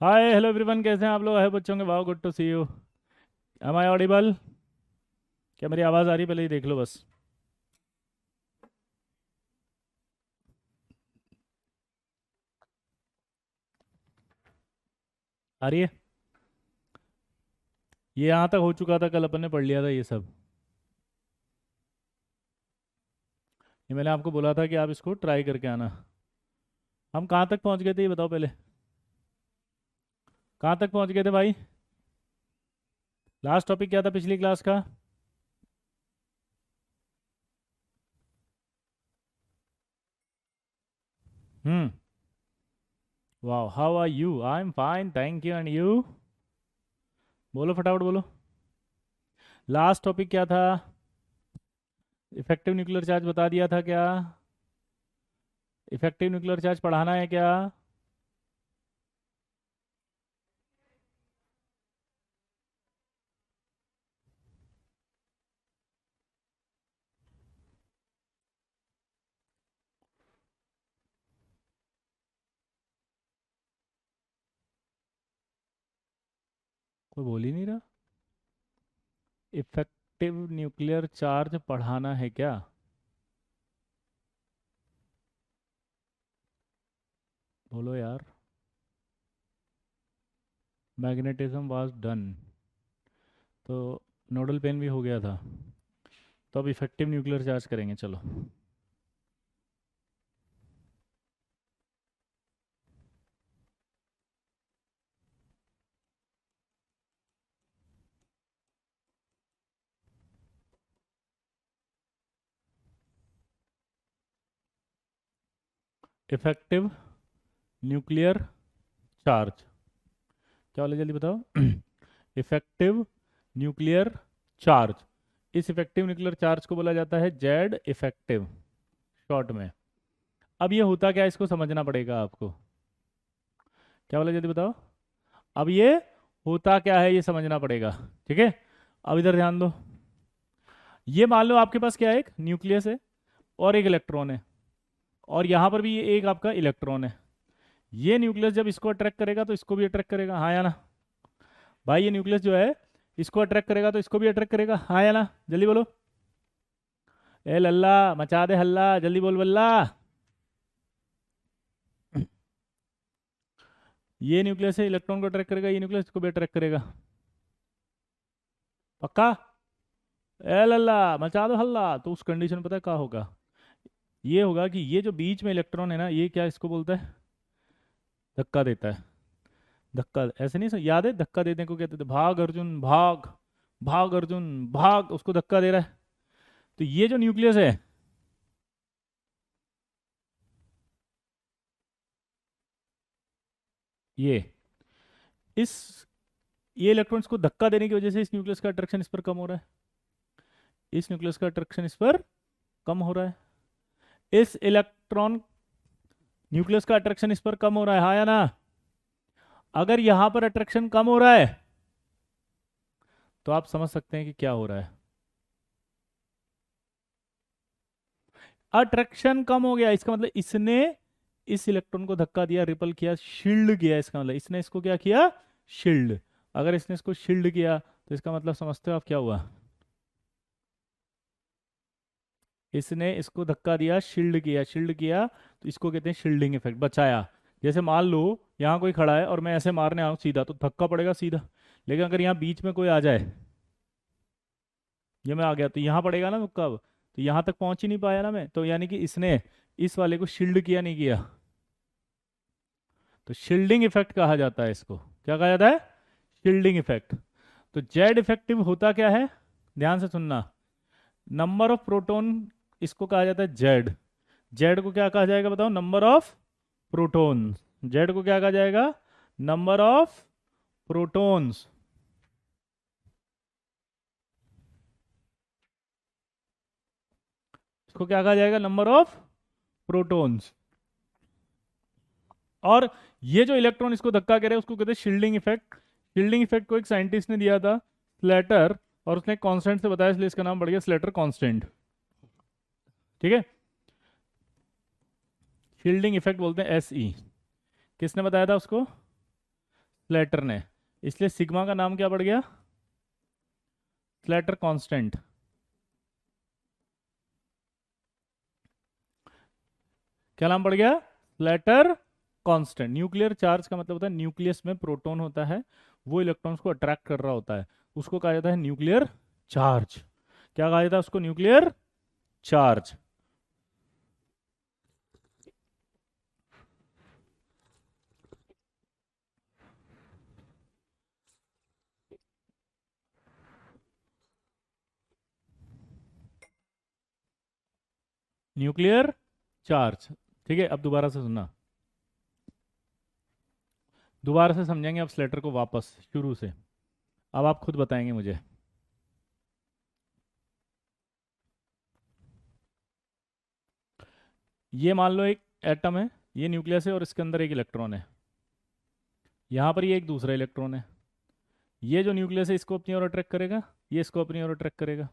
Hi hello everyone, कैसे हैं आप लोग? है बच्चों के, वाह good to see you. Am I audible? क्या मेरी आवाज़ आ रही? पहले ही देख लो बस। आ रही है? ये यहाँ तक हो चुका था, कल अपन ने पढ़ लिया था ये सब। ये मैंने आपको बोला था कि आप इसको ट्राई करके आना। हम कहाँ तक पहुँच गए थे ये बताओ पहले। कहाँ तक पहुँच गए थे भाई? लास्ट टॉपिक क्या था पिछली क्लास का? हम्म। वाह, how are you? I am fine thank you, and you? बोलो फटाफट बोलो। लास्ट टॉपिक क्या था? इफेक्टिव न्यूक्लियर चार्ज बता दिया था क्या? इफेक्टिव न्यूक्लियर चार्ज पढ़ाना है क्या? कोई बोल ही नहीं रहा। इफेक्टिव न्यूक्लियर चार्ज पढ़ाना है क्या? बोलो यार। Magnetism was done. तो नोडल पेन भी हो गया था। तो अब इफेक्टिव न्यूक्लियर चार्ज करेंगे, चलो। इफेक्टिव न्यूक्लियर चार्ज क्या बोले, जल्दी बताओ। Effective nuclear charge. इस इफेक्टिव न्यूक्लियर चार्ज को बोला जाता है जेड इफेक्टिव, शॉर्ट में। अब ये होता क्या है, इसको समझना पड़ेगा आपको। क्या बोला, जल्दी बताओ। अब ये होता क्या है, ये समझना पड़ेगा। ठीक है, अब इधर ध्यान दो। ये मान लो आपके पास क्या है, एक न्यूक्लियस है और एक इलेक्ट्रॉन है, और यहाँ पर भी ये एक आपका इलेक्ट्रॉन है। ये न्यूक्लियस जब इसको अट्रैक्ट करेगा तो इसको भी अट्रैक्ट करेगा, हाँ या ना? भाई ये न्यूक्लियस जो है, इसको अट्रैक्ट करेगा तो इसको भी अट्रैक्ट करेगा, हाँ या ना? जल्दी बोलो। ए लल्ला, मचा दे हल्ला, जल्दी बोल बल्ला। ये न्यूक्लियस है, इलेक्ट्रॉन को अट्रैक्ट करेगा, ये न्यूक्लियस इसको भी अट्रैक्ट करेगा। पक्का? ए लल्ला, मचा दो हल्ला। तो उस कंडीशन में पता है क्या होगा? ये होगा कि ये जो बीच में इलेक्ट्रॉन है ना, ये क्या इसको बोलता है? धक्का देता है। धक्का ऐसे नहीं याद है? धक्का देने को कहते थे, भाग अर्जुन भाग, भाग अर्जुन भाग, उसको धक्का दे रहा है। तो ये जो न्यूक्लियस है, ये इस ये इलेक्ट्रॉन्स को धक्का देने की वजह से इस न्यूक्लियस का अट्रैक्शन इस पर कम हो रहा है। इस न्यूक्लियस का अट्रैक्शन इस पर कम हो रहा है। इस इलेक्ट्रॉन न्यूक्लियस का अट्रैक्शन इस पर कम हो रहा है, हाँ या ना? अगर यहां पर अट्रैक्शन कम हो रहा है तो आप समझ सकते हैं कि क्या हो रहा है। अट्रैक्शन कम हो गया, इसका मतलब इसने इस इलेक्ट्रॉन को धक्का दिया, रिपल किया, शील्ड किया। इसका मतलब इसने इसको क्या किया? शील्ड। अगर इसने इसको शील्ड किया तो इसका मतलब समझते हो आप क्या हुआ? इसने इसको धक्का दिया, शील्ड किया, शील्ड किया, तो इसको कहते हैं शील्डिंग इफेक्ट, बचाया। जैसे मान लो यहाँ कोई खड़ा है और मैं ऐसे मारने आऊँ सीधा, तो धक्का पड़ेगा सीधा। लेकिन अगर यहाँ बीच में कोई आ जाए, ये मैं आ गया, तो यहाँ पड़ेगा ना मुक्का। अब तो यहाँ तक पहुंच ही नहीं पाया ना मैं, तो यानी कि इसने इस वाले को शील्ड किया, नहीं किया। तो शील्डिंग इफेक्ट कहा जाता है इसको। क्या कहा जाता है? Shielding effect. तो जेड इफेक्टिव होता क्या है? ध्यान से सुनना। नंबर ऑफ प्रोटॉन, इसको कहा जाता है जेड। जेड को क्या कहा जाएगा बताओ? Number of proton. जेड को क्या कहा जाएगा? Number of protons. इसको क्या कहा जाएगा? Number of protons. और ये जो इलेक्ट्रॉन इसको धक्का करे उसको कहते हैं शील्डिंग इफेक्ट। शील्डिंग इफेक्ट को एक साइंटिस्ट ने दिया था, स्लेटर, और उसने कांस्टेंट से बताया, इसलिए इसका नाम पड़ गया स्लेटर कांस्टेंट। ठीक है, शील्डिंग इफेक्ट बोलते हैं एस ई। किसने बताया था उसको? स्लेटर ने, इसलिए सिग्मा का नाम क्या पड़ गया? Slater constant. क्या नाम पड़ गया? Slater constant. न्यूक्लियर चार्ज का मतलब होता है न्यूक्लियस में प्रोटॉन होता है, वो इलेक्ट्रॉन्स को अट्रैक्ट कर रहा होता है, उसको कहा जाता है न्यूक्लियर चार्ज। क्या कहा जाता है उसको? Nuclear charge. Nuclear charge. ठीक है, अब दोबारा से सुनना, दोबारा से समझेंगे अब स्लेटर को वापस शुरू से। अब आप खुद बताएंगे मुझे। ये मान लो एक एटम है, ये न्यूक्लियस है और इसके अंदर एक इलेक्ट्रॉन है, यहाँ पर ये एक दूसरा इलेक्ट्रॉन है। ये जो न्यूक्लियस है इसको अपनी ओर अट्रैक्ट करेगा, ये इसको अपनी ओर अट्रैक्ट करेगा।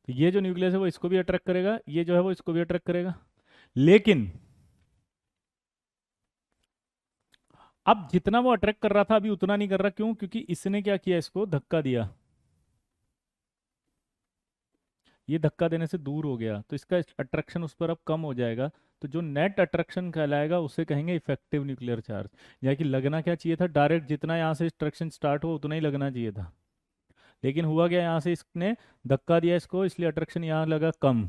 तो ये जो न्यूक्लियस है वो इसको भी अट्रैक्ट करेगा, ये जो है वो इसको भी अट्रैक्ट करेगा। लेकिन अब जितना वो अट्रैक्ट कर रहा था अभी उतना नहीं कर रहा। क्यों? क्योंकि इसने क्या किया? इसको धक्का दिया, ये धक्का देने से दूर हो गया, तो इसका अट्रैक्शन उस पर अब कम हो जाएगा। तो जो नेट अट्रैक्शन कहलाएगा उसे कहेंगे इफेक्टिव न्यूक्लियर चार्ज। या कि लगना क्या चाहिए था? डायरेक्ट जितना यहाँ से अट्रैक्शन स्टार्ट हो उतना ही लगना चाहिए था, लेकिन हुआ क्या? यहाँ से इसने धक्का दिया इसको, इसलिए अट्रैक्शन यहाँ लगा कम।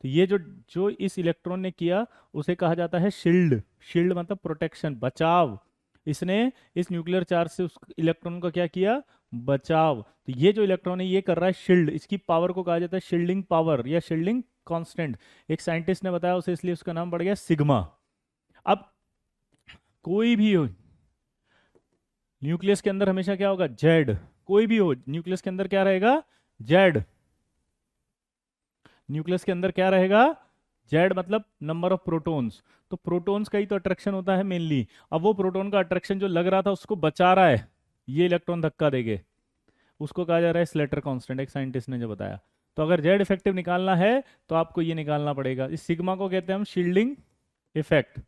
तो ये जो जो इस इलेक्ट्रॉन ने किया उसे कहा जाता है शील्ड। शील्ड मतलब प्रोटेक्शन, बचाव। इसने इस न्यूक्लियर चार्ज से उस इलेक्ट्रॉन का क्या किया? बचाव। तो ये जो इलेक्ट्रॉन है ये कर रहा है शील्ड, इसकी पावर को कहा जाता है शील्डिंग पावर या शील्डिंग कांस्टेंट। एक साइंटिस्ट ने बताया उसे, इसलिए उसका नाम पड़ गया सिग्मा। अब कोई भी हो न्यूक्लियस के अंदर हमेशा क्या होगा? जेड। कोई भी हो न्यूक्लियस के अंदर क्या रहेगा? जेड। न्यूक्लियस के अंदर क्या रहेगा? जेड मतलब नंबर ऑफ प्रोटॉन्स। तो प्रोटॉन्स का ही तो अट्रैक्शन होता है मेनली। अब वो प्रोटॉन का अट्रैक्शन जो लग रहा था उसको बचा रहा है, ये इलेक्ट्रॉन धक्का देगे, उसको कहा जा रहा है स्लेटर कांस्टेंट, एक साइंटिस्ट ने जो बताया। तो अगर जेड इफेक्टिव निकालना है तो आपको ये निकालना पड़ेगा। इस सिग्मा को कहते हैं हम शील्डिंग इफेक्ट,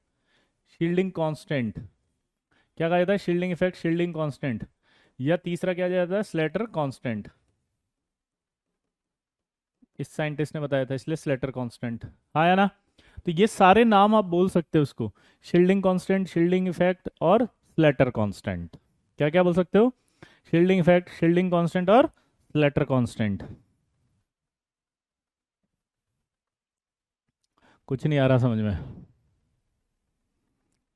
शील्डिंग कांस्टेंट। क्या कहा जाता है? Shielding effect, shielding constant. या तीसरा क्या जाता है? Slater constant. इस साइंटिस्ट ने बताया था, इसलिए स्लेटर कांस्टेंट आया ना। तो ये सारे नाम आप बोल सकते हो उसको, शील्डिंग कांस्टेंट, शील्डिंग इफेक्ट और स्लेटर कांस्टेंट। क्या क्या बोल सकते हो? शील्डिंग इफेक्ट, शील्डिंग कांस्टेंट और स्लेटर कांस्टेंट। कुछ नहीं आ रहा समझ में?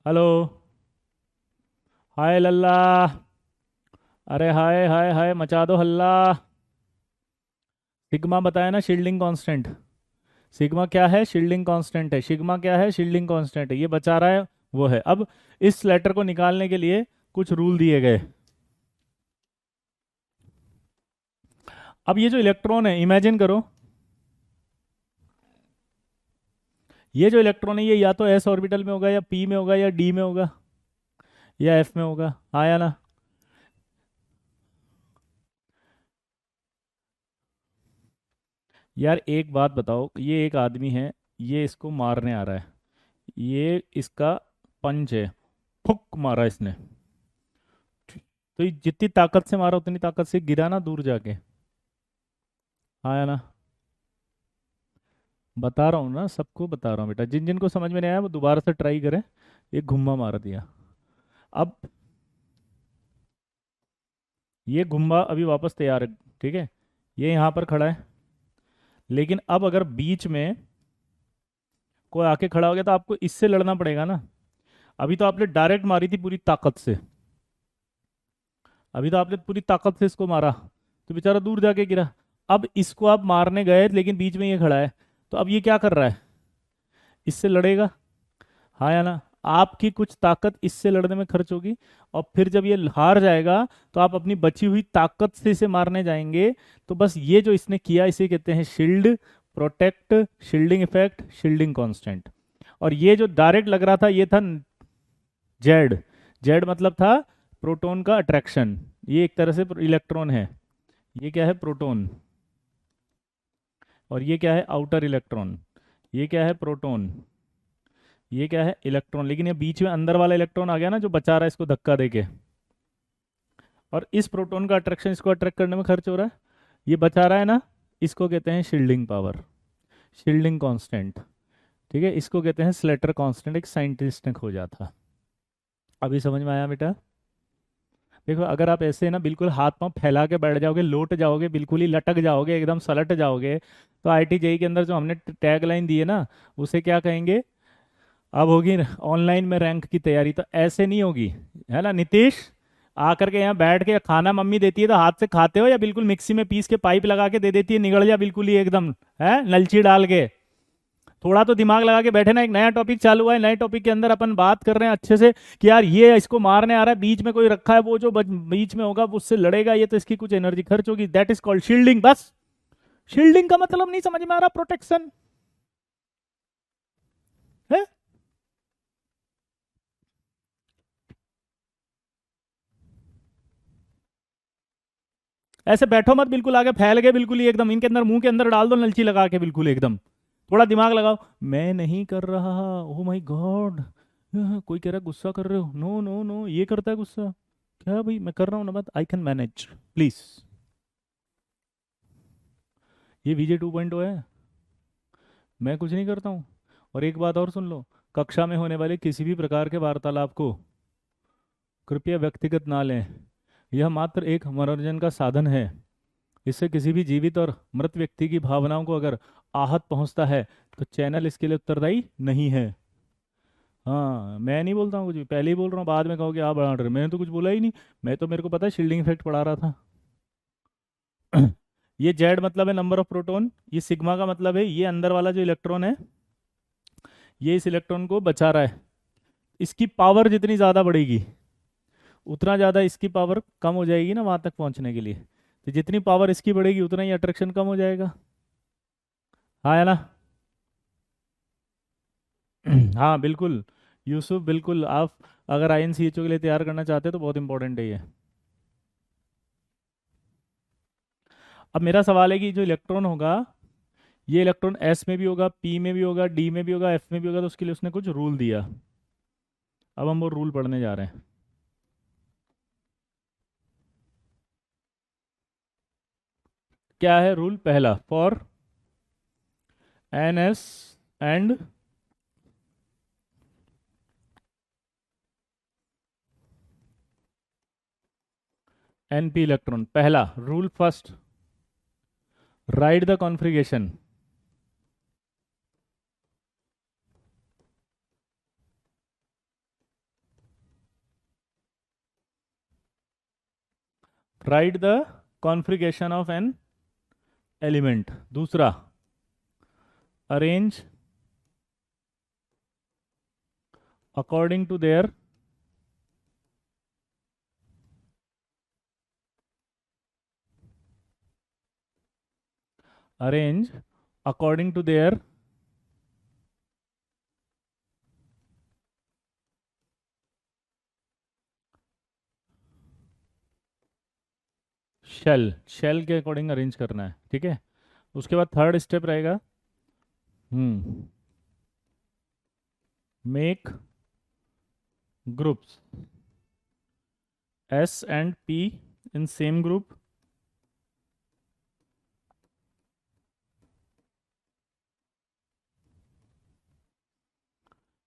हेलो, हाय लल्ला, अरे हाय हाय हाय मचा दो हल्ला। सिग्मा बताया ना शील्डिंग कांस्टेंट। सिग्मा क्या है? शील्डिंग कांस्टेंट है। सिग्मा क्या है? शील्डिंग कांस्टेंट है। ये बचा रहा है वो है। अब इस लेटर को निकालने के लिए कुछ रूल दिए गए। अब ये जो इलेक्ट्रॉन है, इमेजिन करो, ये जो इलेक्ट्रॉन है ये या तो एस ऑर्बिटल में होगा या पी में होगा या डी में होगा या एफ में होगा। आया ना? यार एक बात बताओ, ये एक आदमी है, ये इसको मारने आ रहा है, ये इसका पंच है, फुक मारा इसने, तो ये जितनी ताकत से मारा उतनी ताकत से गिरा ना दूर जाके। आया ना? बता रहा हूँ ना, सबको बता रहा हूँ बेटा, जिन जिन को समझ में नहीं आया वो दोबारा से ट्राई करें। एक घुम्मा मार दिया। अब ये घुम्मा अभी वापस तैयार है, ठीक है, ये यहाँ पर खड़ा है। लेकिन अब अगर बीच में कोई आके खड़ा हो गया तो आपको इससे लड़ना पड़ेगा ना। अभी तो आपने डायरेक्ट मारी थी पूरी ताकत से, अभी तो आपने पूरी ताकत से इसको मारा तो बेचारा दूर जाके गिरा। अब इसको आप मारने गए लेकिन बीच में ये खड़ा है, तो अब ये क्या कर रहा है? इससे लड़ेगा। हाँ या ना? आपकी कुछ ताकत इससे लड़ने में खर्च होगी, और फिर जब ये हार जाएगा तो आप अपनी बची हुई ताकत से इसे मारने जाएंगे। तो बस ये जो इसने किया इसे कहते हैं shield, protect, shielding effect, shielding constant. और ये जो डायरेक्ट लग रहा था ये था जेड। जेड मतलब था प्रोटॉन का अट्रैक्शन, ये एक तरह से इलेक्ट्रॉन है, ये क्या है? प्रोटॉन। और ये क्या है? Outer electron. ये क्या है? प्रोटॉन। ये क्या है? इलेक्ट्रॉन। लेकिन ये बीच में अंदर वाला इलेक्ट्रॉन आ गया ना जो बचा रहा है इसको धक्का देके, और इस प्रोटॉन का अट्रैक्शन इसको अट्रैक्ट करने में खर्च हो रहा है, ये बचा रहा है ना, इसको कहते हैं शील्डिंग पावर, शील्डिंग कांस्टेंट। ठीक है, इसको कहते हैं स्लेटर कांस्टेंट, एक साइंटिस्ट ने खोजा था। अभी समझ में आया बेटा? देखो अगर आप ऐसे ना बिल्कुल हाथ पांव फैला के बैठ जाओगे, लोट जाओगे, बिल्कुल ही लटक जाओगे, एकदम सलट जाओगे, तो आईआईटी जेईई के अंदर जो हमने टैग लाइन दी है ना, उसे क्या कहेंगे? अब होगी ऑनलाइन में रैंक की तैयारी, तो ऐसे नहीं होगी, है ना नीतीश? आकर के यहाँ बैठ के खाना मम्मी देती है तो हाथ से खाते हो, या बिल्कुल मिक्सी में पीस के पाइप लगा के दे देती है, निगल जा बिल्कुल ही एकदम, है नलची डाल के? थोड़ा तो दिमाग लगा के बैठे ना। एक नया टॉपिक चालू हुआ है, नए टॉपिक के अंदर अपन बात कर रहे हैं अच्छे से कि यार ये इसको मारने आ रहा है, बीच में कोई रखा है, वो जो बीच में होगा उससे लड़ेगा, ये तो इसकी कुछ एनर्जी खर्च होगी, दैट इज कॉल्ड शील्डिंग। बस शील्डिंग का मतलब नहीं समझ में आ रहा? प्रोटेक्शन है। ऐसे बैठो मत, बिल्कुल आगे फैल गए बिल्कुल ही एकदम, इनके अंदर मुंह के अंदर डाल दो नलची लगा के बिल्कुल एकदम। थोड़ा दिमाग लगाओ। मैं नहीं कर रहा, ओ माय गॉड, कोई कह रहा है गुस्सा कर रहे हो, नो नो नो, ये करता है गुस्सा? क्या भाई, मैं कर रहा हूँ ना बात, आई कैन मैनेज प्लीज। ये VJ 2.0 है, मैं कुछ नहीं करता हूँ। और एक बात और सुन लो, कक्षा में होने वाले किसी भी प्रकार के वार्तालाप को कृपया व्यक्तिगत ना लें। यह मात्र एक मनोरंजन का साधन है। इससे किसी भी जीवित और मृत व्यक्ति की भावनाओं को अगर आहत पहुंचता है तो चैनल इसके लिए उत्तरदायी नहीं है। हाँ, मैं नहीं बोलता हूँ कुछ भी, पहले ही बोल रहा हूँ, बाद में कहोगे आप बढ़ा रहे, मैंने तो कुछ बोला ही नहीं। मैं तो, मेरे को पता है शील्डिंग इफेक्ट पढ़ा रहा था। ये जेड मतलब है नंबर ऑफ प्रोटॉन, ये सिग्मा का मतलब है ये अंदर वाला जो इलेक्ट्रॉन है, ये इस इलेक्ट्रॉन को बचा रहा है। इसकी पावर जितनी ज़्यादा बढ़ेगी उतना ज़्यादा इसकी पावर कम हो जाएगी ना वहां तक पहुंचने के लिए। तो जितनी पावर इसकी बढ़ेगी उतना ही अट्रैक्शन कम हो जाएगा। हाँ है ना? हाँ बिल्कुल यूसुफ, बिल्कुल। आप अगर INCHO के लिए तैयार करना चाहते हैं तो बहुत इंपॉर्टेंट है ये। अब मेरा सवाल है कि जो इलेक्ट्रॉन होगा, ये इलेक्ट्रॉन S में भी होगा, P में भी होगा, D में भी होगा, F में भी होगा, तो उसके लिए उसने कुछ रूल दिया। अब हम वो रूल पढ़ने जा रहे हैं। क्या है रूल? पहला, for NS and NP electron, पहला rule first, write the configuration. Write the configuration of an element. दूसरा, arrange according to their arrange according to their shell, shell के अकॉर्डिंग अरेंज करना है, ठीक है। उसके बाद थर्ड स्टेप रहेगा, make groups S and P in same group,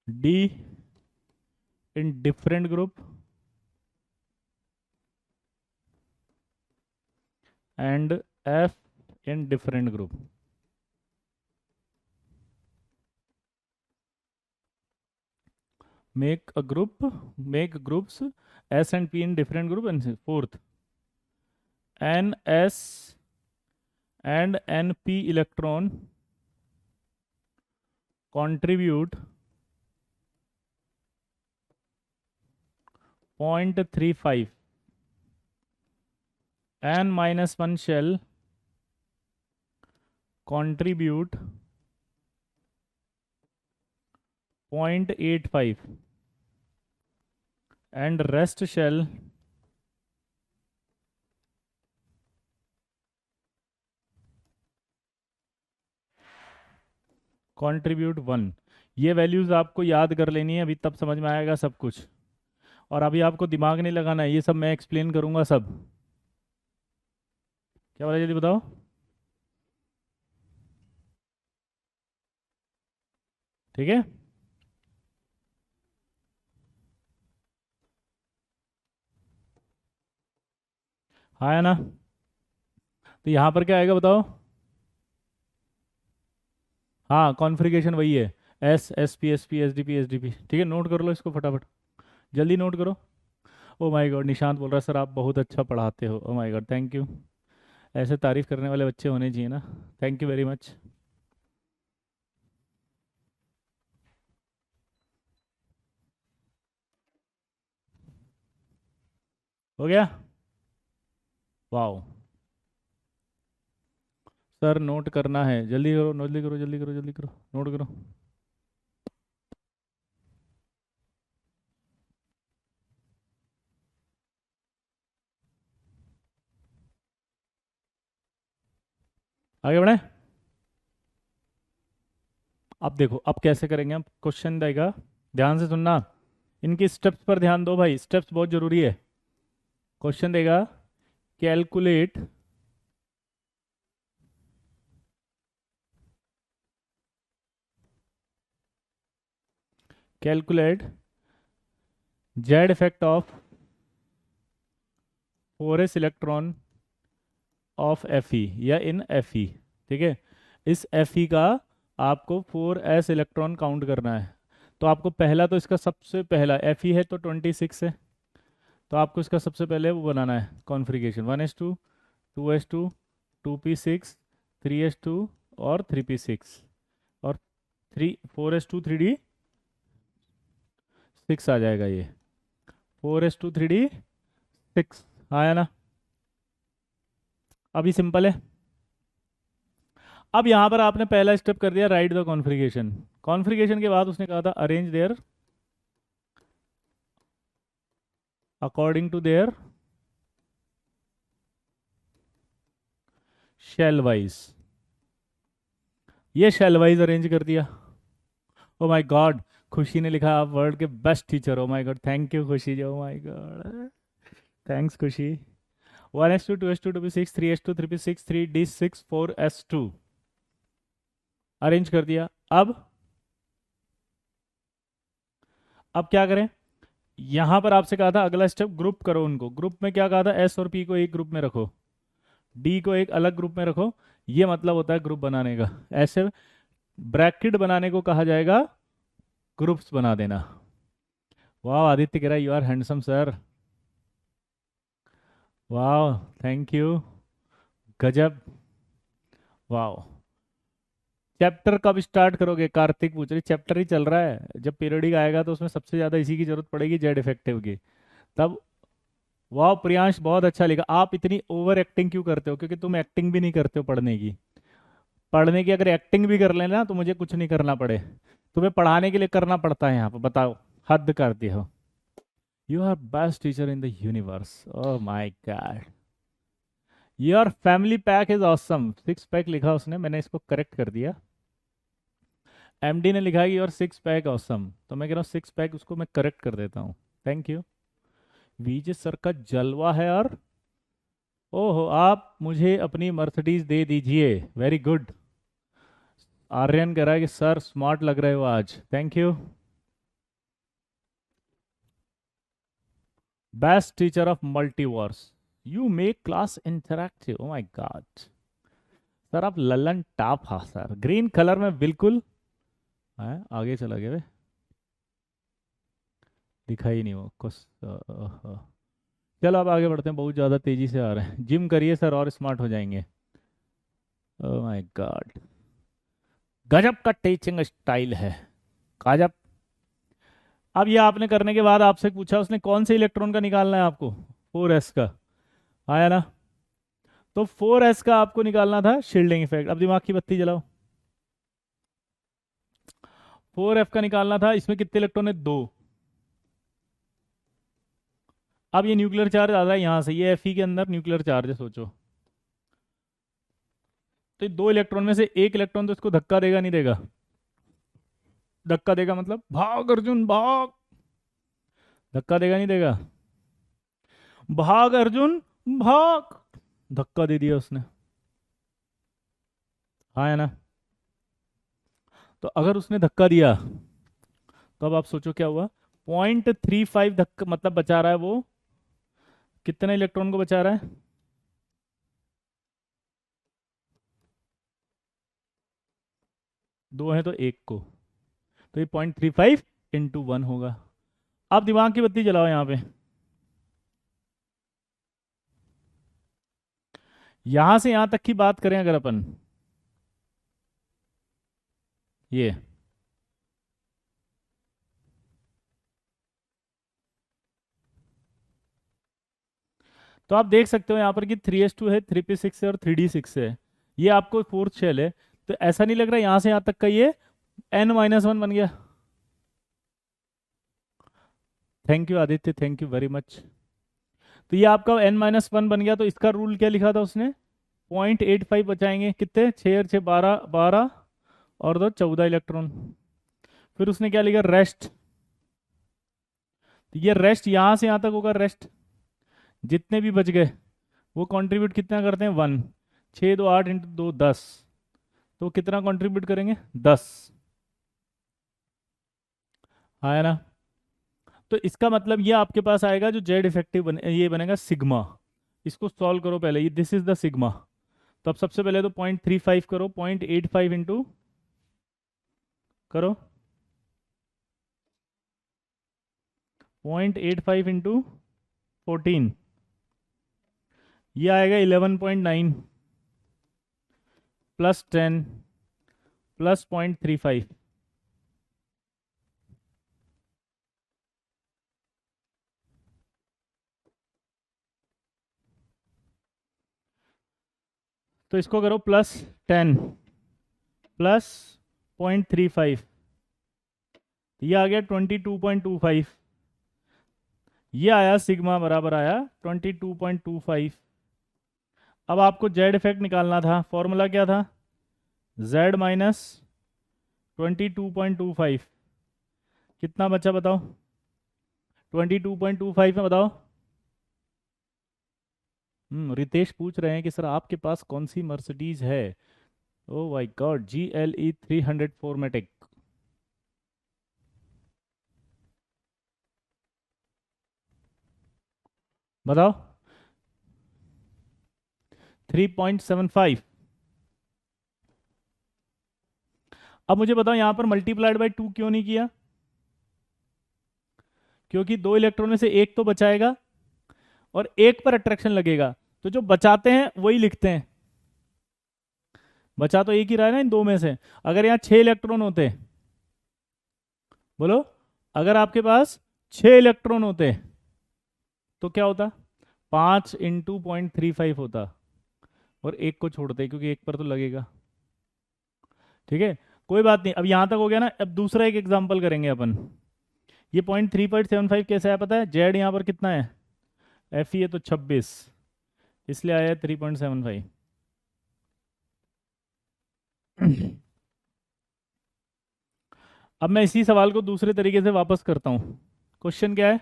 D in different group, and F in different group. Make groups S and P in different group. And fourth, NS and NP electron contribute 0.35. N-1 shell contribute 0.85 and rest shell contribute 1। ये values आपको याद कर लेनी है, अभी तब समझ में आएगा सब कुछ। और अभी आपको दिमाग नहीं लगाना है, ये सब मैं एक्सप्लेन करूंगा सब। क्या बोला जल्दी बताओ। ठीक है। हाँ है ना। तो यहाँ पर क्या आएगा बताओ। हाँ कॉन्फ़िगरेशन वही है, S P S D P ठीक है, नोट कर लो इसको फटाफट, जल्दी नोट करो। ओ माय गॉड, निशांत बोल रहा है सर आप बहुत अच्छा पढ़ाते हो। ओ माय गॉड, थैंक यू। ऐसे तारीफ करने वाले बच्चे होने चाहिए ना। Thank you very much. हो गया। वाओ। सर नोट करना है, जल्दी करो जल्दी करो जल्दी करो जल्दी करो, नोट करो। आगे बढ़े। अब देखो अब कैसे करेंगे हम, क्वेश्चन देगा, ध्यान से सुनना, इनकी स्टेप्स पर ध्यान दो भाई, स्टेप्स बहुत जरूरी है। क्वेश्चन देगा calculate calculate Z effect of 4s electron of Fe या इन Fe। ठीक है, इस Fe का आपको 4s इलेक्ट्रॉन काउंट करना है। तो आपको पहला तो इसका सबसे पहला Fe है तो 26 है, तो आपको इसका सबसे पहले वो बनाना है configuration, 1s2 2s2 2p6 3s2 और 3p6 और 4s2 3d6 आ जाएगा ये, 4s2 3d6 आया ना। अभी सिंपल है। अब यहां पर आपने पहला स्टेप कर दिया, राइट द कॉन्फ़िगरेशन। कॉन्फ़िगरेशन के बाद उसने कहा था arrange their according to their shell wise, ये शेल वाइज अरेंज कर दिया। ओ माय गॉड, खुशी ने लिखा आप वर्ल्ड के best teacher. O my God, thank you खुशी जी, ओ माय गॉड, थैंक्स खुशी। 1s2 2s2 2p6 3s2 3p6 3d6 4s2 arrange कर दिया। अब क्या करें, यहां पर आपसे कहा था अगला स्टेप ग्रुप करो उनको, ग्रुप में क्या कहा था, एस और पी को एक ग्रुप में रखो, डी को एक अलग ग्रुप में रखो। ये मतलब होता है ग्रुप बनाने का, ऐसे ब्रैकेट बनाने को कहा जाएगा ग्रुप्स बना देना। वाह आदित्य कह रहा है यू आर हैंडसम सर, वाह थैंक यू, गजब, वाह। चैप्टर कब स्टार्ट करोगे, कार्तिक पूछ रही, चैप्टर ही चल रहा है, जब पीरियडिक आएगा तो उसमें सबसे ज़्यादा इसी की जरूरत पड़ेगी, जेड इफेक्टिव की, तब। वाह प्रियांश बहुत अच्छा लिखा, आप इतनी ओवर एक्टिंग क्यों करते हो, क्योंकि तुम एक्टिंग भी नहीं करते हो पढ़ने की। पढ़ने की अगर एक्टिंग भी कर लेना तो मुझे कुछ नहीं करना पड़े, तुम्हें पढ़ाने के लिए करना पड़ता है यहाँ पर, बताओ, हद कर दी हो। You are best teacher in the universe, oh my god, your family pack is awesome, 6 pack लिखा उसने, मैंने इसको करेक्ट कर दिया। एमडी ने लिखा है कि योर 6 पैक ऑसम, तो मैं कह रहा हूँ 6 पैक, उसको मैं करेक्ट कर देता हूँ। Thank you. विजय सर का जलवा है यार। ओहो, आप मुझे अपनी मर्सिडीज दे दीजिए, वेरी गुड। आर्यन कह रहा है कि सर स्मार्ट लग रहे हो आज, thank you. Best teacher of multiverse, you make class interactive, O my God. Sir आप ललन टॉप, हाँ सर, ग्रीन कलर में बिल्कुल है, आगे चला गया वे, दिखा ही नहीं वो कुछ। चलो अब आगे बढ़ते हैं, बहुत ज़्यादा तेजी से आ रहे हैं, जिम करिए सर और स्मार्ट हो जाएंगे। ओह माय गॉड, गजब का टीचिंग स्टाइल है, गजब। अब ये आपने करने के बाद आपसे पूछा उसने कौन से इलेक्ट्रॉन का निकालना है आपको, 4s का, आया ना। तो 4s का आपको निकालना था शील्डिंग इफेक्ट, अब दिमाग की बत्ती जलाओ। 4f का निकालना था, इसमें कितने इलेक्ट्रॉन है, 2। अब ये न्यूक्लियर चार्ज आ रहा है यहाँ से, ये Fe के अंदर न्यूक्लियर चार्ज है, सोचो। तो ये 2 इलेक्ट्रॉन में से एक इलेक्ट्रॉन तो इसको धक्का देगा नहीं देगा, धक्का देगा मतलब भाग अर्जुन भाग, धक्का देगा नहीं देगा? भाग अर्जुन भाग, धक्का दे दिया उसने, हाँ है ना? तो अगर उसने धक्का दिया तो अब आप सोचो क्या हुआ। 0.35 धक्का मतलब बचा रहा है वो, कितने इलेक्ट्रॉन को बचा रहा है? दो है तो एक को, तो ये 0.35 इंटू 1 होगा। अब दिमाग की बत्ती जलाओ यहाँ पे। यहां से यहां तक की बात करें अगर अपन, ये तो आप देख सकते हो यहाँ पर कि 3s2 है, 3p6 है और 3d6 है। ये आपको फोर्थ शेल है। तो ऐसा नहीं लग रहा यहां से यहां तक का ये n-1 बन गया? Thank you Aditya, thank you very much. तो ये आपका n-1 बन गया। तो इसका रूल क्या लिखा था उसने? 0.85 बचाएंगे, कितने? 6 और 6 12, 12 और 2 14 इलेक्ट्रॉन। फिर उसने क्या लिखा? रेस्ट। तो ये रेस्ट यहां से यहां तक होगा रेस्ट। जितने भी बच गए वो कंट्रीब्यूट कितना करते हैं? 1। 6 2 8 इंटू 2 10। तो कितना कंट्रीब्यूट करेंगे? 10। आया ना? तो इसका मतलब ये आपके पास आएगा जो जेड इफेक्टिव ये बनेगा सिग्मा। इसको सॉल्व करो पहले, ये दिस इज द सिग्मा। तो अब सबसे पहले तो 0.35 करो, 0.85 इंटू करो, 0.85 इंटू 14, ये आएगा 11.9 प्लस 10 प्लस 0.35। तो इसको करो प्लस 10 प्लस 0.35, ये आ गया 22.25। ये आया सिग्मा बराबर आया 22.25। अब आपको जेड इफेक्ट निकालना था, फॉर्मूला क्या था? Z minus 22.25। कितना बचा बताओ? 22.25 में बताओ। रितेश पूछ रहे हैं कि सर आपके पास कौन सी मर्सिडीज है? ओ माय गॉड, GLE 300 फॉर्मेटिक। बताओ। 3.75। अब मुझे बताओ यहां पर मल्टीप्लाइड बाय 2 क्यों नहीं किया? क्योंकि दो इलेक्ट्रॉन में से एक तो बचाएगा और एक पर अट्रैक्शन लगेगा, तो जो बचाते हैं वही लिखते हैं। बचा तो एक ही रहा है ना इन दो में से। अगर यहाँ 6 इलेक्ट्रॉन होते, बोलो, अगर आपके पास 6 इलेक्ट्रॉन होते तो क्या होता? 5 इंटू 0.35 होता, और एक को छोड़ते क्योंकि एक पर तो लगेगा। ठीक है, कोई बात नहीं। अब यहां तक हो गया ना। अब दूसरा एक एग्जांपल करेंगे अपन। ये 0.3.75 कैसे है पता है? जेड यहाँ पर कितना है? एफ ई है तो 26, इसलिए आया है 3.75। अब मैं इसी सवाल को दूसरे तरीके से वापस करता हूं। क्वेश्चन क्या है?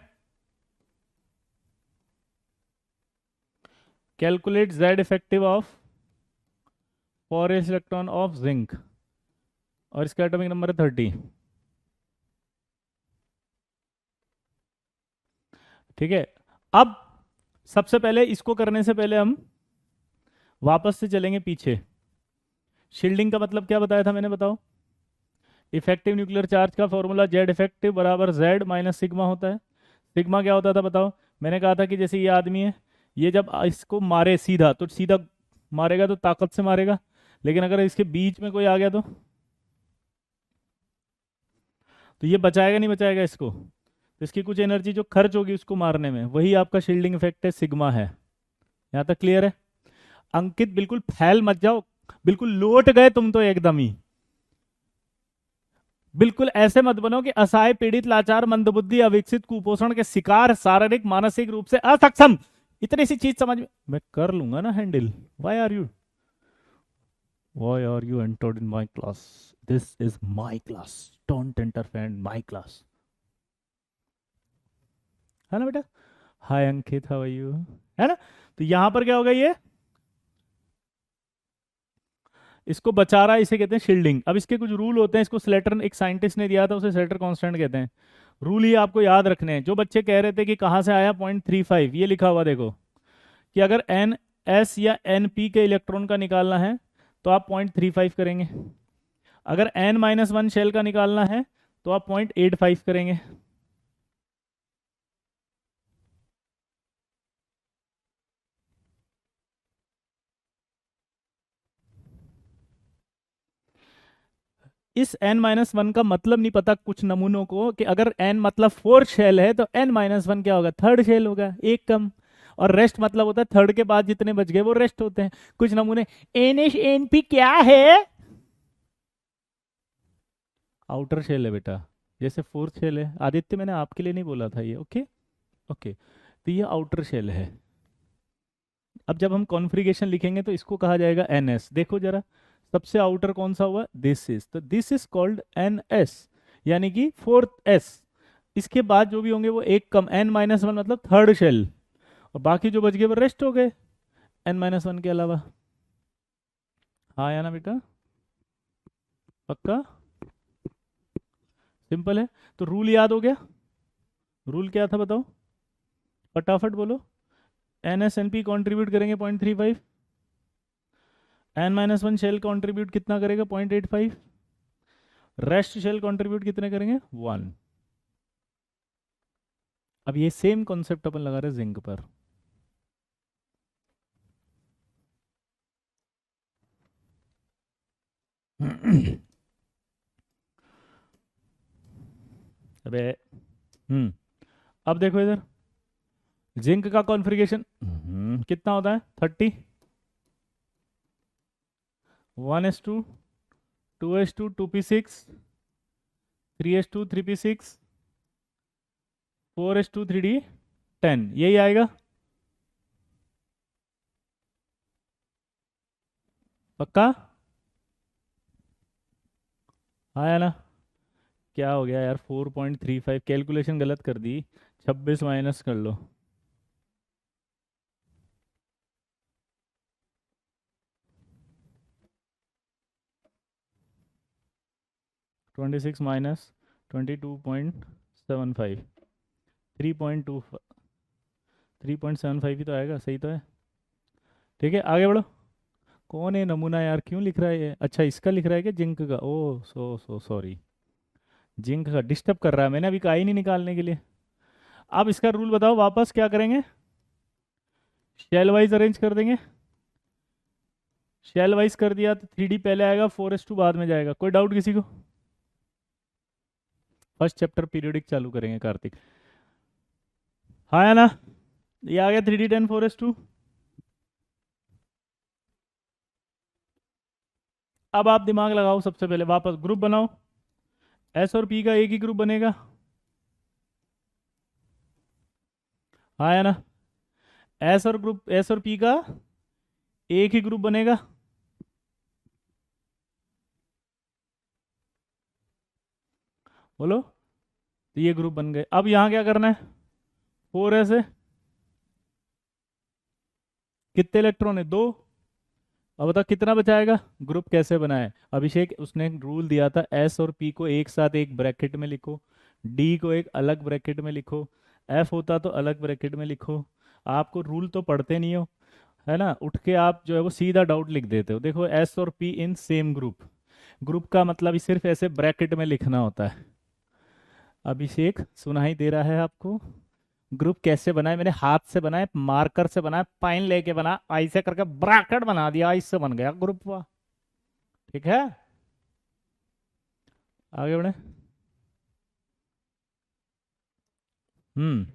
Calculate Z effective of 4s electron of zinc, और इसका एटॉमिक नंबर है 30। ठीक है, अब सबसे पहले इसको करने से पहले हम वापस से चलेंगे पीछे। शील्डिंग का मतलब क्या बताया था मैंने, बताओ? इफेक्टिव न्यूक्लियर चार्ज का फॉर्मूला जेड इफेक्टिव बराबर जेड माइनस सिग्मा होता है। सिग्मा क्या होता था बताओ? मैंने कहा था कि जैसे ये आदमी है, ये जब इसको मारे सीधा तो सीधा मारेगा तो ताकत से मारेगा, लेकिन अगर इसके बीच में कोई आ गया तो ये बचाएगा नहीं बचाएगा इसको? तो इसकी कुछ एनर्जी जो खर्च होगी उसको मारने में, वही आपका शील्डिंग इफेक्ट है, सिग्मा है। यहां तक क्लियर है? अंकित बिल्कुल फैल मत जाओ, बिल्कुल लौट गए तुम तो एकदम ही। बिल्कुल ऐसे मत बनो कि असहाय, पीड़ित, लाचार, मंदबुद्धि, अविकसित, कुपोषण के शिकार, शारीरिक मानसिक रूप से असक्षम। इतनी सी चीज समझ में मैं कर लूंगा ना handle. Why are you entered in my class? This is my class, don't interfere in my class. है ना बेटा। Hi Ankit, how are you, है ना। तो यहाँ पर क्या होगा, ये इसको बचा रहा है, इसे कहते हैं शील्डिंग। अब इसके कुछ रूल होते हैं, इसको स्लेटर एक साइंटिस्ट ने दिया था, उसे स्लेटर कांस्टेंट कहते हैं। रूल ये आपको याद रखने हैं। जो बच्चे कह रहे थे कि कहाँ से आया 0.35, ये लिखा हुआ देखो, कि अगर एन एस या एन पी के इलेक्ट्रॉन का निकालना है तो आप 0.35 करेंगे। अगर n-1 शेल का निकालना है तो आप 0.85 करेंगे। इस n-1 का मतलब नहीं पता कुछ नमूनों को, कि अगर n मतलब 4 शेल है तो n-1 क्या होगा, थर्ड शेल होगा, एक कम। और रेस्ट मतलब होता है थर्ड के बाद जितने बच गए वो रेस्ट होते हैं। कुछ नमूने NH-NP क्या है, आउटर शेल है बेटा, जैसे फोर्थ शेल है। आदित्य मैंने आपके लिए नहीं बोला था ये, ओके। ओके, तो ये आउटर शेल है। अब जब हम कॉन्फ़िगरेशन लिखेंगे तो इसको कहा जाएगा NS। देखो जरा, सबसे आउटर कौन सा हुआ, दिस इज, तो दिस इज कॉल्ड NS, यानी कि फोर्थ S। इसके बाद जो भी होंगे वो एक कम, n-1 मतलब थर्ड शेल, और बाकी जो बच गए वो रेस्ट हो गए n-1 के अलावा। हाँ या ना बेटा, पक्का, सिंपल है। तो रूल याद हो गया। रूल क्या था बताओ, फटाफट बोलो। NS-NP कॉन्ट्रीब्यूट करेंगे 0.35, n-1 शेल कॉन्ट्रीब्यूट कितना करेगा, 0.85, रेस्ट शेल कंट्रीब्यूट कितने करेंगे, 1। अब ये सेम कॉन्सेप्ट अपन लगा रहे हैं जिंक पर। अबे, अब देखो इधर, जिंक का कॉन्फ़िगरेशन कितना होता है, 30, 1s2, 2s2, 2p6, 3s2, 3p6, 4s2, 3d10, यही आएगा, पक्का। आया ना। क्या हो गया यार, 4.35, कैलकुलेशन गलत कर दी, 26 माइनस कर लो। 26 माइनस 22.75, 3.2, 3.75 ही तो आएगा, सही तो है। ठीक है, आगे बढ़ो। कौन है नमूना यार, क्यों लिख रहा है ये, अच्छा इसका लिख रहा है क्या, जिंक का, ओ सो सॉरी, जिंक का डिस्टर्ब कर रहा है, मैंने अभी कहा ही नहीं निकालने के लिए। अब इसका रूल बताओ, वापस क्या करेंगे, शेल वाइज अरेंज कर देंगे। शेल वाइज कर दिया तो 3D पहले आएगा, 4s2 बाद में जाएगा। कोई डाउट किसी को। फर्स्ट चैप्टर पीरियोडिक चालू करेंगे कार्तिक। हाँ या ना, ये आ गया 3D10 4s2। अब आप दिमाग लगाओ, सबसे पहले वापस ग्रुप बनाओ। एस और पी का एक ही ग्रुप बनेगा, हाँ या ना। एस और पी का एक ही ग्रुप बनेगा। बोलो। तो ये ग्रुप बन गए। अब यहाँ क्या करना है, 4s है, कितने इलेक्ट्रॉन है, 2। अब बता कितना बचाएगा, ग्रुप कैसे बनाए, अभिषेक उसने रूल दिया था, एस और पी को एक साथ एक ब्रैकेट में लिखो, डी को एक अलग ब्रैकेट में लिखो, एफ होता तो अलग ब्रैकेट में लिखो। आपको रूल तो पढ़ते नहीं हो, है ना, उठ के आप जो है वो सीधा डाउट लिख देते हो। देखो, एस और P in same group, group का मतलब ही सिर्फ ऐसे ब्रैकेट में लिखना होता है। अभिषेक सुनाई दे रहा है आपको, ग्रुप कैसे बनाए, मैंने हाथ से बनाए, मार्कर से बनाए, पाइन लेके बना, ऐसे करके ब्रैकेट बना दिया, इससे बन गया ग्रुप। वाह, ठीक है, आगे बढ़े। हम्म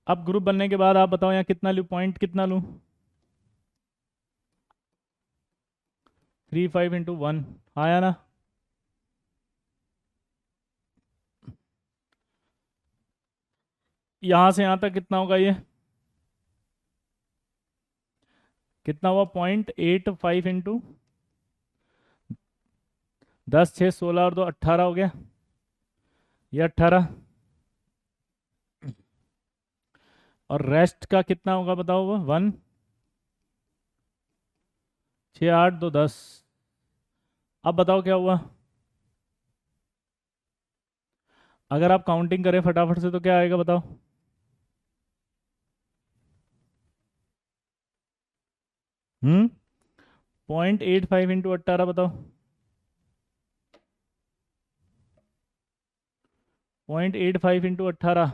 अब ग्रुप बनने के बाद आप बताओ यहाँ कितना लूँ, पॉइंट कितना लूँ, 3 5 × 1, आया ना। यहाँ से यहाँ तक कितना होगा ये, कितना हुआ, 0.85 × 10 6 16 और 2 18 हो गया, ये 18। और रेस्ट का कितना होगा बताओ? वो 1, 6, 8, 2, 10। अब बताओ क्या हुआ? अगर आप काउंटिंग करें फटाफट से तो क्या आएगा बताओ? हम्म 0.85 इंटू 18 बताओ? 0.85 इंटू 18,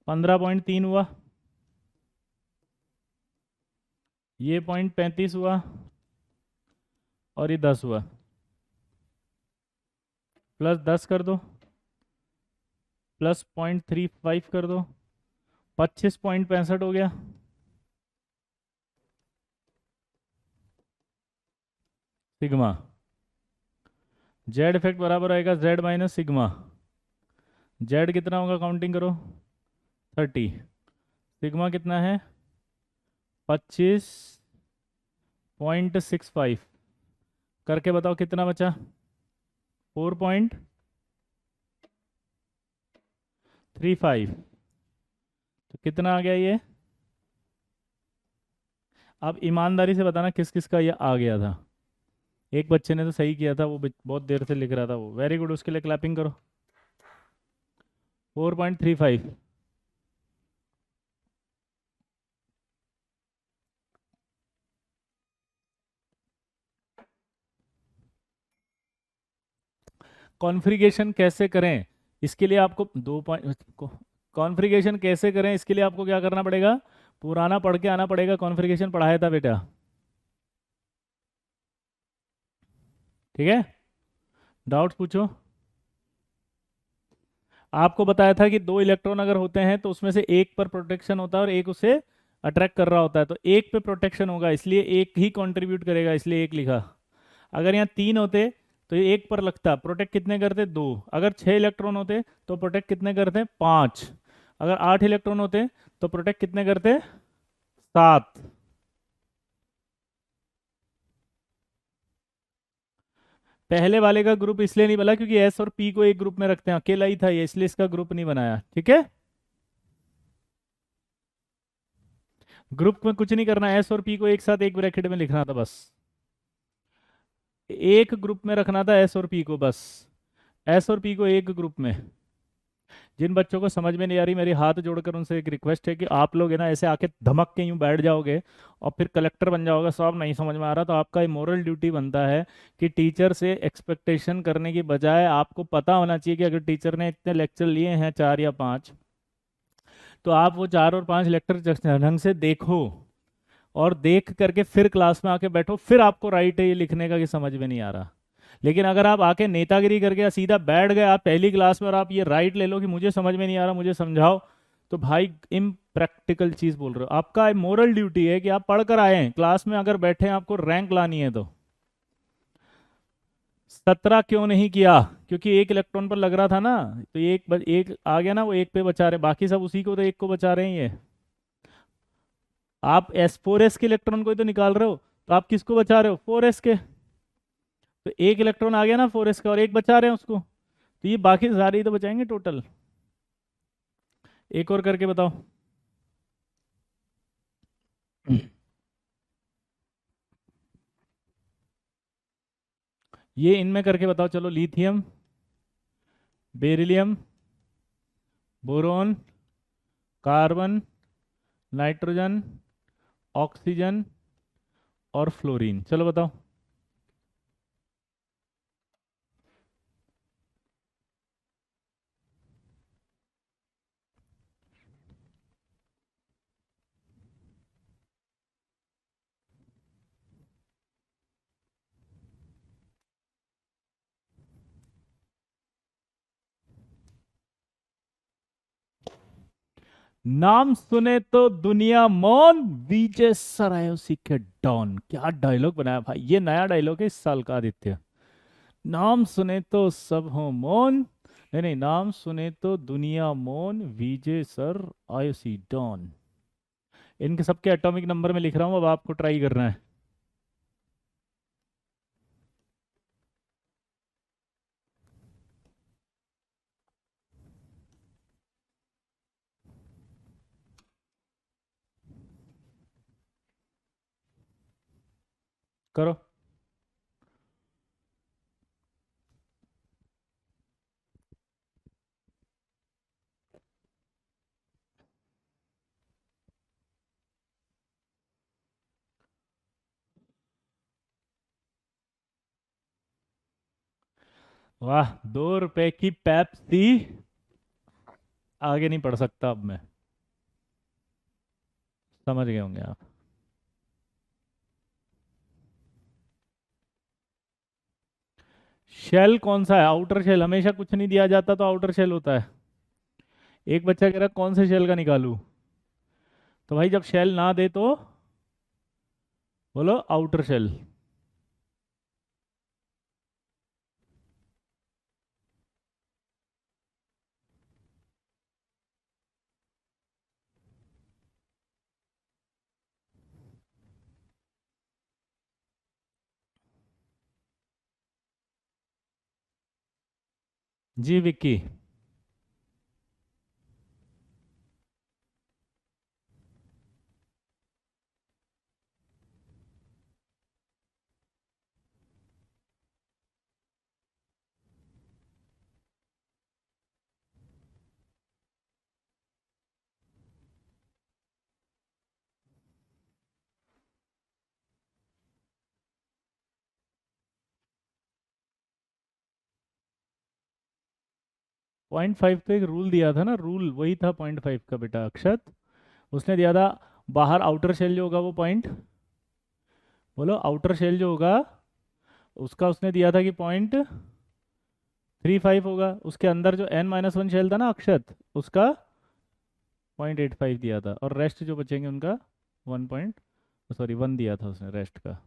15.3 हुआ। ये 0.35 हुआ और ये 10 हुआ। प्लस 10 कर दो, प्लस 0.35 कर दो, 25.65 हो गया। सिग्मा जेड इफेक्ट बराबर आएगा जेड माइनस सिग्मा। जेड कितना होगा काउंटिंग करो? 30। सिग्मा कितना है? 25.65। करके बताओ कितना बचा? 4.35। तो कितना आ गया ये? अब ईमानदारी से बताना किस किस का ये आ गया था। एक बच्चे ने तो सही किया था, वो बहुत देर से लिख रहा था, वो वेरी गुड, उसके लिए क्लैपिंग करो। 4.35। कॉन्फ़िगरेशन कैसे करें इसके लिए आपको 2 पॉइंट। कॉन्फ़िगरेशन कैसे करें इसके लिए आपको क्या करना पड़ेगा? पुराना पढ़ के आना पड़ेगा। कॉन्फ़िगरेशन पढ़ाया था बेटा, ठीक है? डाउट्स पूछो। आपको बताया था कि 2 इलेक्ट्रॉन अगर होते हैं तो उसमें से एक पर प्रोटेक्शन होता है और एक उसे अट्रैक्ट कर रहा होता है, तो एक पे प्रोटेक्शन होगा इसलिए एक ही कंट्रीब्यूट करेगा, इसलिए एक लिखा। अगर यहाँ 3 होते तो ये एक पर लगता, प्रोटेक्ट कितने करते? 2। अगर 6 इलेक्ट्रॉन होते तो प्रोटेक्ट कितने करते? 5। अगर 8 इलेक्ट्रॉन होते तो प्रोटेक्ट कितने करते? 7। पहले वाले का ग्रुप इसलिए नहीं बना क्योंकि एस और पी को एक ग्रुप में रखते हैं, अकेला ही था ये, इसलिए इसका ग्रुप नहीं बनाया, ठीक है? ग्रुप में कुछ नहीं करना, एस और पी को एक साथ एक ब्रैकेट में लिखना था बस। एक ग्रुप में रखना था एस और पी को बस। एस और पी को एक ग्रुप में। जिन बच्चों को समझ में नहीं आ रही, मेरी हाथ जोड़कर उनसे एक रिक्वेस्ट है कि आप लोग है ना ऐसे आके धमक के यूं बैठ जाओगे और फिर कलेक्टर बन जाओगे, सब नहीं समझ में आ रहा, तो आपका ये मोरल ड्यूटी बनता है कि टीचर से एक्सपेक्टेशन करने की बजाय आपको पता होना चाहिए कि अगर टीचर ने इतने लेक्चर लिए हैं 4 या 5, तो आप वो 4 और 5 लेक्चर ढंग से देखो और देख करके फिर क्लास में आके बैठो, फिर आपको राइट है ये लिखने का कि समझ में नहीं आ रहा। लेकिन अगर आप आके नेतागिरी करके सीधा बैठ गए आप पहली क्लास में और आप ये राइट ले लो कि मुझे समझ में नहीं आ रहा, मुझे समझाओ, तो भाई इम्प्रैक्टिकल चीज बोल रहे हो। आपका मोरल ड्यूटी है कि आप पढ़ कर आए हैं, क्लास में अगर बैठे हैं आपको रैंक लानी है तो। 17 क्यों नहीं किया? क्योंकि एक इलेक्ट्रॉन पर लग रहा था ना, तो एक आ गया ना, वो एक पे बचा रहे, बाकी सब उसी को तो एक को बचा रहे हैं ये। आप S4s के इलेक्ट्रॉन को ही तो निकाल रहे हो, तो आप किसको बचा रहे हो? 4s के। तो एक इलेक्ट्रॉन आ गया ना 4s का और एक बचा रहे हैं उसको, तो ये बाकी सारे ही तो बचाएंगे टोटल। एक और करके बताओ। ये इनमें करके बताओ चलो। Lithium, beryllium, boron, carbon, nitrogen, oxygen और फ्लोरीन, चलो बताओ। नाम सुने तो दुनिया मौन, विजय सरायोसी के डॉन। क्या डायलॉग बनाया भाई, ये नया डायलॉग है इस साल का आदित्य। नाम सुने तो सब हो मौन, नहीं नहीं, नाम सुने तो दुनिया मौन, विजय सर आयुसी डॉन। इनके सबके एटॉमिक नंबर में लिख रहा हूँ, अब आपको ट्राई करना है। करो। वाह, 2 रुपए की पेप्सी। आगे नहीं पढ़ सकता अब मैं। समझ गए होंगे आप। शेल कौन सा है? Outer shell. हमेशा कुछ नहीं दिया जाता तो आउटर शेल होता है। एक बच्चा कह रहा कौन से शेल का निकालूं? तो भाई जब शेल ना दे तो बोलो आउटर शेल। जी विक्की। 0.5 तो एक रूल दिया था ना, रूल वही था 0.5 का बेटा अक्षत। उसने दिया था बाहर आउटर शेल जो होगा वो पॉइंट, बोलो आउटर शेल जो होगा उसका उसने दिया था कि 0.35 होगा। उसके अंदर जो n-1 शेल था ना अक्षत, उसका 0.85 दिया था, और रेस्ट जो बचेंगे उनका 1 सॉरी 1 दिया था उसने रेस्ट का।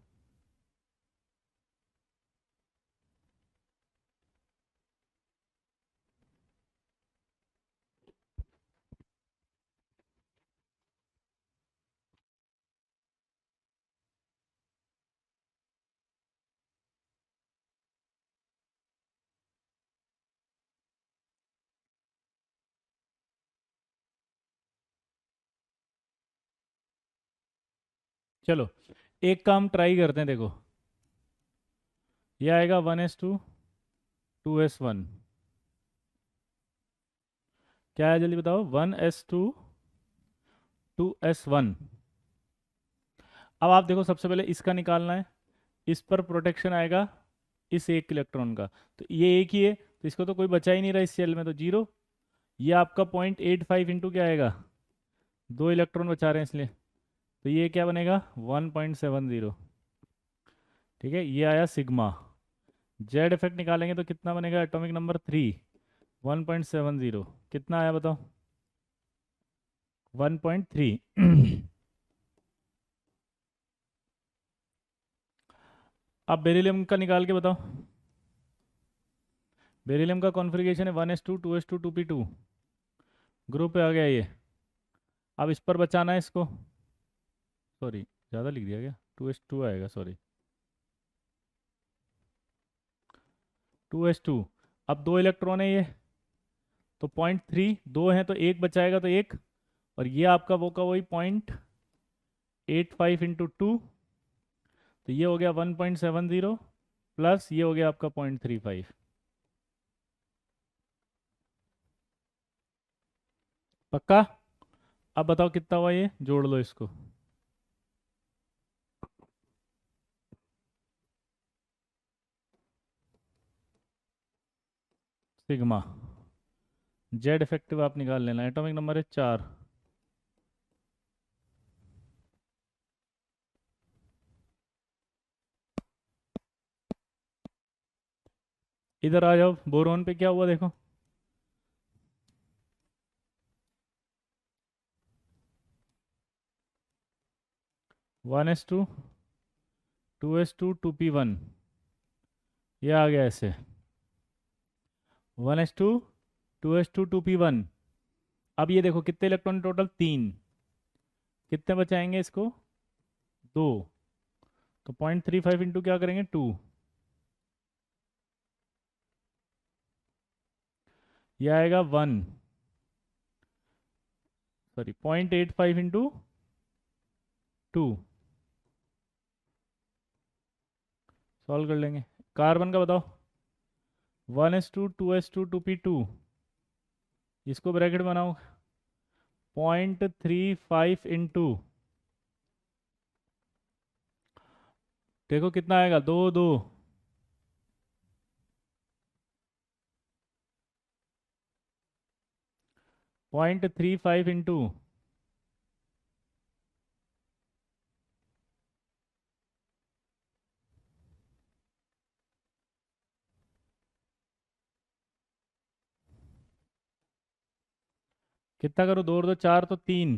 चलो एक काम ट्राई करते हैं, देखो ये आएगा 1s2 2s1। क्या है जल्दी बताओ? 1s2 2s1। अब आप देखो सबसे पहले इसका निकालना है। इस पर प्रोटेक्शन आएगा इस एक इलेक्ट्रॉन का, तो ये एक ही है तो इसको तो कोई बचा ही नहीं रहा इस सेल में, तो जीरो। ये आपका 0.85 इंटू क्या आएगा? 2 इलेक्ट्रॉन बचा रहे हैं इसलिए, तो ये क्या बनेगा? 1.70। ठीक है, ये आया सिग्मा। जेड इफेक्ट निकालेंगे तो कितना बनेगा? Atomic number 3। 1.70 कितना आया बताओ? 1.3। अब बेरिलियम का निकाल के बताओ। बेरिलियम का कॉन्फ़िगरेशन है 1s2 2s2 2p2। ग्रुप पे आ गया ये। अब इस पर बचाना है इसको। सॉरी, ज़्यादा लिख दिया क्या? 2s2 आएगा, सॉरी 2s2। अब 2 इलेक्ट्रॉन है ये, तो 0.3, 2 हैं तो एक बचाएगा तो एक, और ये आपका वो का वही 0.85 इंटू 2, तो ये हो गया 1.70 प्लस ये हो गया आपका 0.35। पक्का? अब बताओ कितना हुआ, ये जोड़ लो इसको। सिग्मा। जेड इफेक्टिव आप निकाल लेना, एटॉमिक नंबर है 4। इधर आ जाओ, बोरोन पे क्या हुआ देखो। 1s2 2s2 2p1, ये आ गया ऐसे। 1s2 2s2 2p1। अब ये देखो कितने इलेक्ट्रॉन टोटल? 3। कितने बचाएंगे इसको? 2। तो 0.35 इंटू क्या करेंगे? 2। ये आएगा 1, सॉरी 0.85 इंटू 2। सॉल्व कर लेंगे। कार्बन का बताओ, 1s2 2s2 2p2, इसको ब्रैकेट बनाओ, 0.35 इंटू, देखो कितना आएगा, 2 2, 0.35 इंटू, कितना करो, 2 और 2 4 तो 3,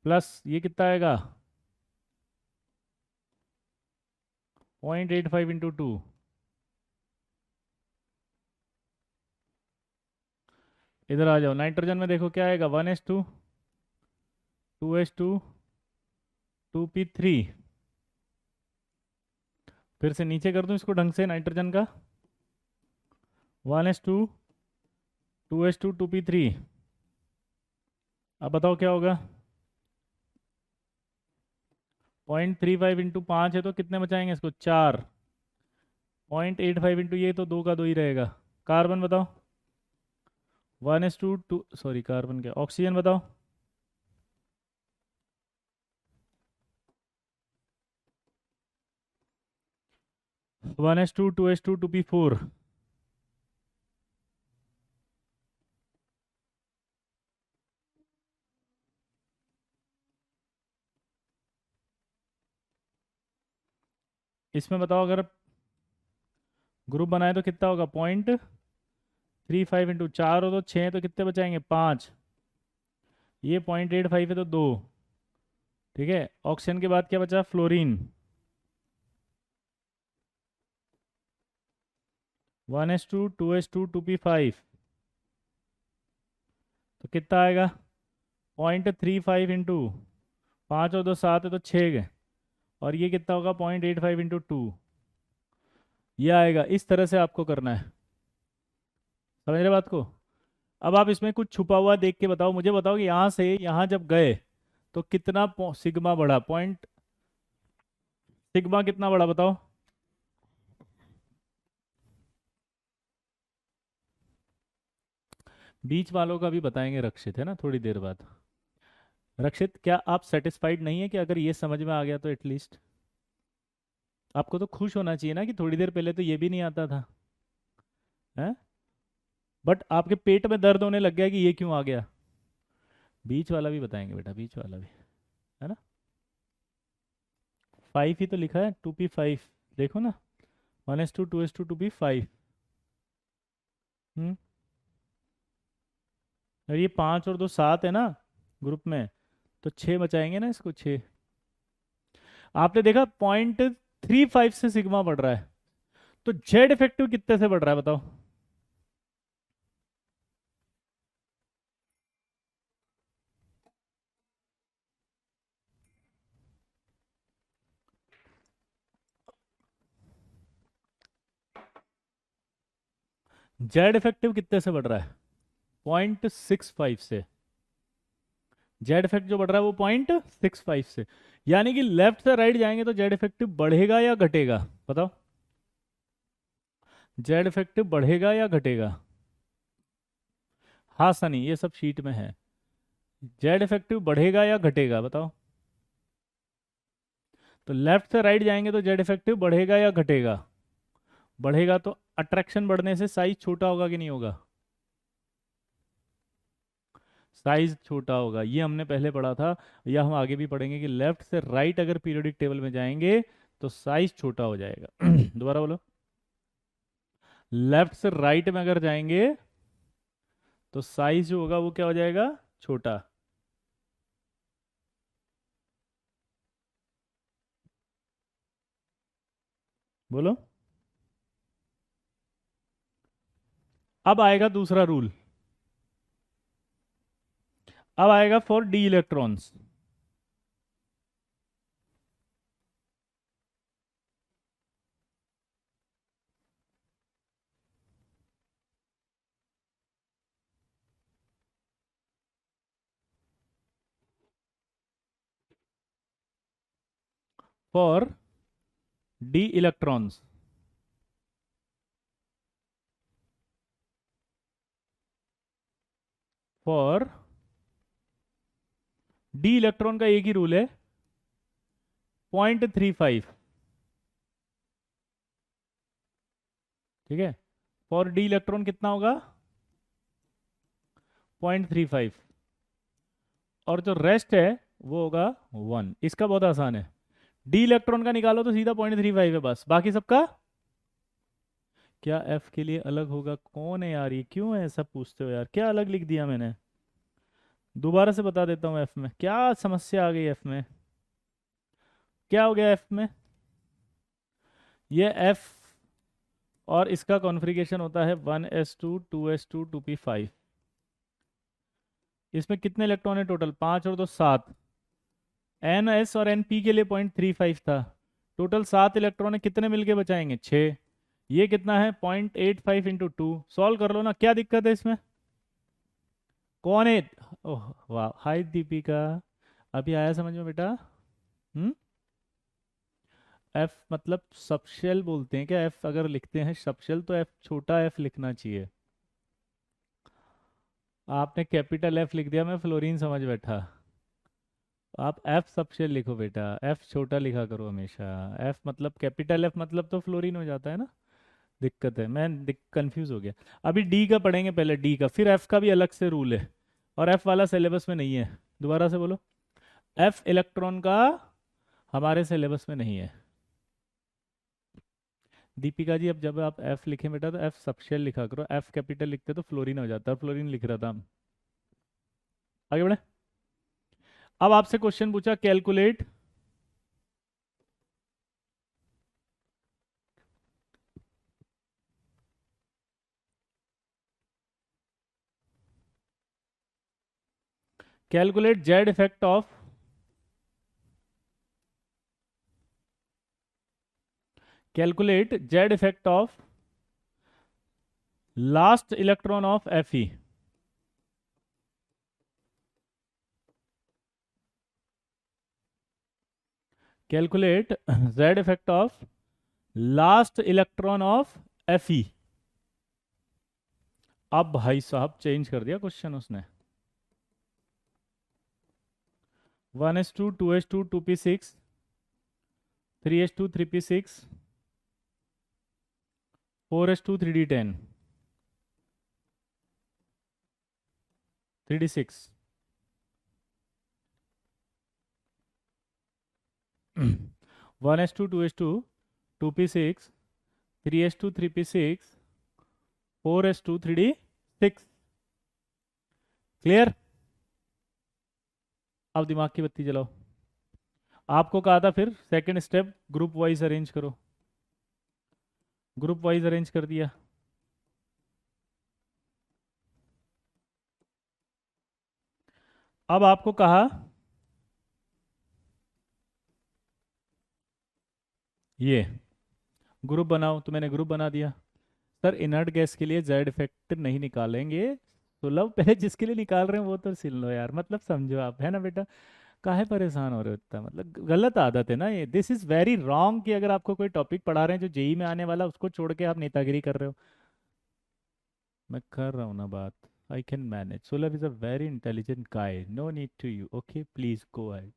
प्लस ये कितना आएगा, 0.85 इंटू 2, इधर आ जाओ, नाइट्रोजन में देखो क्या आएगा, 1s2 2s2 2p3, फिर से नीचे कर दूं इसको ढंग से, नाइट्रोजन का 1s2 2s2 2p3, अब बताओ क्या होगा, 0.35 इंटू 5 है तो कितने बचाएंगे इसको, 4, 0.85 इंटू ये तो 2 का 2 ही रहेगा। कार्बन बताओ, 1s2 2, सॉरी कार्बन क्या, ऑक्सीजन बताओ, 1s2 2s2 2p4, इसमें बताओ अगर ग्रुप बनाए तो कितना होगा, 0.35 इंटू 4 हो तो 6, तो कितने बचाएंगे, 5, ये 0.85 है तो 2, ठीक है। ऑक्सीजन के बाद क्या बचा, फ्लोरीन, 1s2 2s2 2p5, तो कितना आएगा, 0.35 इंटू 5 और 2 7 है तो 6 और ये कितना होगा, 0.85 इंटू 2, ये आएगा। इस तरह से आपको करना है, समझ रहे बात को। अब आप इसमें कुछ छुपा हुआ देख के बताओ, मुझे बताओ कि यहाँ से यहाँ जब गए तो कितना सिग्मा बढ़ा, पॉइंट सिग्मा कितना बढ़ा बताओ, बीच वालों का भी बताएंगे रक्षित, है ना, थोड़ी देर बाद। रक्षित, क्या आप सेटिस्फाइड नहीं है कि अगर ये समझ में आ गया तो एटलीस्ट आपको तो खुश होना चाहिए ना कि थोड़ी देर पहले तो ये भी नहीं आता था, है, बट आपके पेट में दर्द होने लग गया कि ये क्यों आ गया। बीच वाला भी बताएंगे बेटा, बीच वाला भी, है ना। 5 ही तो लिखा है, 2p5, देखो ना, 1s2 2s2 2p5। हम्म, और ये 5 और 2 7 है ना ग्रुप में, तो 6 बचाएंगे ना इसको, 6। आपने देखा 0.35 से सिग्मा बढ़ रहा है, तो जेड इफेक्टिव कितने से बढ़ रहा है बताओ। जेड इफेक्टिव कितने से बढ़ रहा है, 0.65 से। जेड इफेक्ट जो बढ़ रहा है वो 0.65 से, यानी कि लेफ्ट से राइट जाएंगे तो जेड इफेक्टिव बढ़ेगा या घटेगा बताओ, जेड इफेक्टिव बढ़ेगा या घटेगा। हाँ सनी, ये सब शीट में है, जेड इफेक्टिव बढ़ेगा या घटेगा बताओ। तो लेफ्ट से राइट जाएंगे तो जेड इफेक्टिव बढ़ेगा या घटेगा, बढ़ेगा तो अट्रैक्शन बढ़ने से साइज छोटा होगा कि नहीं होगा, साइज छोटा होगा, ये हमने पहले पढ़ा था, या हम आगे भी पढ़ेंगे कि लेफ्ट से राइट अगर पीरियोडिक टेबल में जाएंगे तो साइज छोटा हो जाएगा। दोबारा बोलो, लेफ्ट से राइट में अगर जाएंगे तो साइज जो होगा वो क्या हो जाएगा, छोटा। बोलो। अब आएगा दूसरा रूल, अब आएगा for D electrons. For D electrons for D electron का एक ही रूल है 0.35, ठीक है। फॉर डी इलेक्ट्रॉन कितना होगा 0.35, और जो रेस्ट है वो होगा 1। इसका बहुत आसान है, डी इलेक्ट्रॉन का निकालो तो सीधा 0.35 है बस, बाकी सबका क्या एफ के लिए अलग होगा? कौन है यार ये, क्यों है ऐसा पूछते हो यार, क्या अलग लिख दिया मैंने? दोबारा से बता देता हूँ, एफ में क्या समस्या आ गई, एफ में क्या हो गया, एफ में ये एफ और इसका कॉन्फ़िगरेशन होता है 1s2 2s2 2p5। इसमें कितने इलेक्ट्रॉन है टोटल? 5 और 2 7। एन एस और एन पी के लिए 0.35 था, टोटल 7 इलेक्ट्रॉन है, कितने मिलके बचाएंगे? 6। ये कितना है 0.85 इंटू 2, सॉल्व कर लो ना, क्या दिक्कत है इसमें? कौन है? ओह वाह, हाय दीपिका, अभी आया समझ में बेटा? हम्म। एफ मतलब सबशेल बोलते हैं क्या? एफ अगर लिखते हैं सबशेल तो एफ छोटा एफ लिखना चाहिए। आपने कैपिटल एफ लिख दिया, मैं फ्लोरीन समझ बैठा। आप एफ सबशेल लिखो बेटा, एफ छोटा लिखा करो हमेशा। एफ मतलब कैपिटल एफ मतलब तो फ्लोरीन हो जाता है ना, दिक्कत है, मैं कंफ्यूज हो गया। अभी डी का पढ़ेंगे पहले, डी का, फिर एफ का भी अलग से रूल है, और एफ वाला सिलेबस में नहीं है। दोबारा से बोलो, एफ इलेक्ट्रॉन का हमारे सिलेबस में नहीं है। दीपिका जी अब जब आप एफ लिखें बेटा तो एफ सबशेल लिखा करो, एफ कैपिटल लिखते तो फ्लोरीन हो जाता है, फ्लोरीन लिख रहा था। आगे बढ़े। अब आपसे क्वेश्चन पूछा, calculate calculate Z effect of calculate Z effect of last electron of F E. Calculate Z effect of last electron of F E. अब भाई साहब चेंज कर दिया क्वेश्चन उसने। 1s2 2s2 2p6 3s2 3p6 4s2 3d10 3d6 1s2 2s2 2p6 3s2 3p6 4s2 3d6। Clear? अब दिमाग की बत्ती जलाओ। आपको कहा था फिर second step group wise arrange करो, ग्रुप वाइज अरेंज कर दिया। अब आपको कहा ये ग्रुप बनाओ, तो मैंने ग्रुप बना दिया। सर इनर्ट गैस के लिए जेड इफेक्ट नहीं निकालेंगे, सुलभ पहले जिसके लिए निकाल रहे हैं वो तो सिल लो यार, मतलब समझो आप, है ना बेटा? काहे परेशान हो रहे हो इतना, मतलब गलत आदत है ना ये, दिस इज वेरी रॉन्ग कि अगर आपको कोई टॉपिक पढ़ा रहे हैं जो जेई में आने वाला उसको छोड़ के आप नेतागिरी कर रहे हो। मैं कर रहा हूँ ना बात, I can manage. Sulabh is a very intelligent guy, no need to you, okay please go ahead.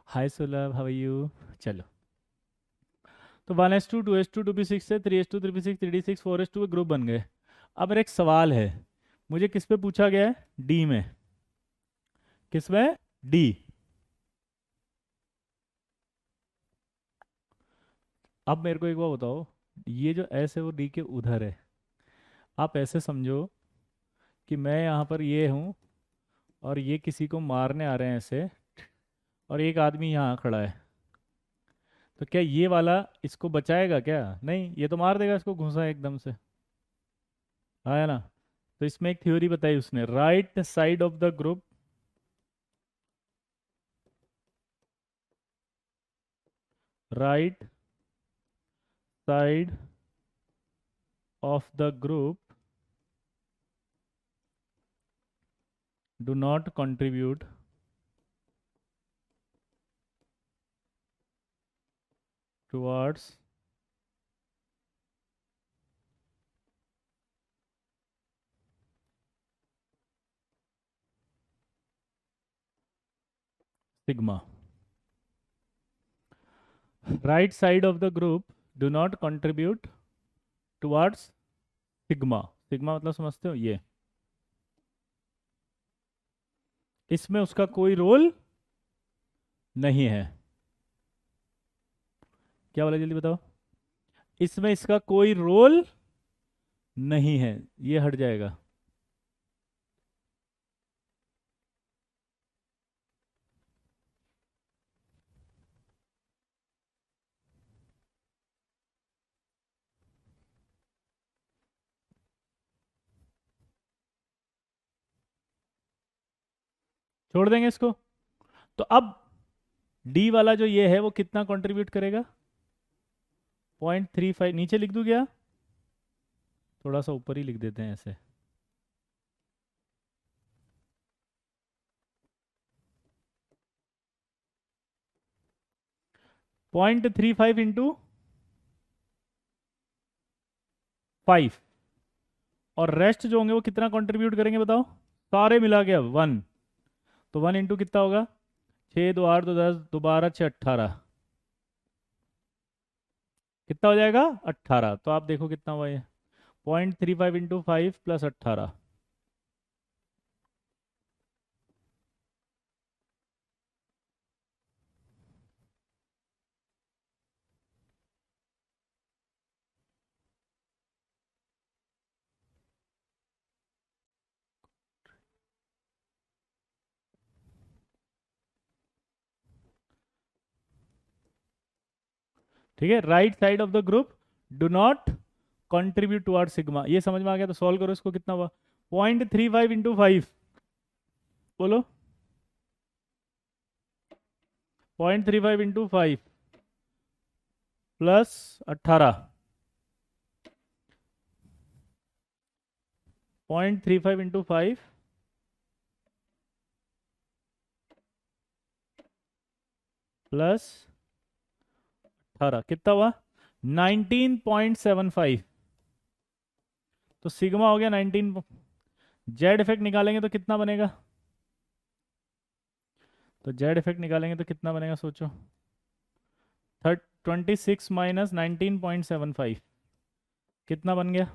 Hi Sulabh, how are you? चलो, तो 1s2 2s2 2p6 से 3s2 3p6 3d6 4s2 के ग्रुप बन गए। अब मेरा एक सवाल है, मुझे किस पे पूछा गया है? डी में। किस में? डी। अब मेरे को एक बात बताओ, ये जो एस है वो डी के उधर है। आप ऐसे समझो कि मैं यहाँ पर ये हूँ और ये किसी को मारने आ रहे हैं ऐसे, और एक आदमी यहाँ खड़ा है, तो क्या ये वाला इसको बचाएगा क्या? नहीं, ये तो मार देगा इसको, घुसा एकदम से, आया ना? तो इसमें एक थ्योरी बताई उसने, right side of the group, right side of the group do not contribute towards sigma. Right side of the group do not contribute towards sigma. Sigma मतलब समझते हो, ये इसमें उसका कोई रोल नहीं है. क्या बोला जल्दी बताओ. इसमें इसका कोई रोल नहीं है, ये हट जाएगा. छोड़ देंगे इसको. तो अब डी वाला जो ये है वो कितना कंट्रीब्यूट करेगा. 0.35. नीचे लिख दूं क्या, थोड़ा सा ऊपर ही लिख देते हैं ऐसे. 0.35 इंटू 5. और रेस्ट जो होंगे वो कितना कंट्रीब्यूट करेंगे बताओ. सारे मिला के अब 1. तो 1 इंटू कितना होगा. 6 2 8 2 10 2 12 6 18. कितना हो जाएगा 18. तो आप देखो कितना हुआ ये. 0.35 इंटू 5 प्लस 18. ठीक है. Right side of the group do not contribute toward sigma. ये समझ में आ गया. तो सॉल्व करो इसको. कितना हुआ 0.35 इंटू 5. बोलो. 0.35 इंटू 5 प्लस 18. 0.35 इंटू 5 प्लस 18 कितना हुआ 19.75. तो सिग्मा हो गया 19. जेड इफेक्ट निकालेंगे तो कितना बनेगा. तो जेड इफेक्ट निकालेंगे तो कितना बनेगा सोचो. 26 माइनस 19.75 कितना बन गया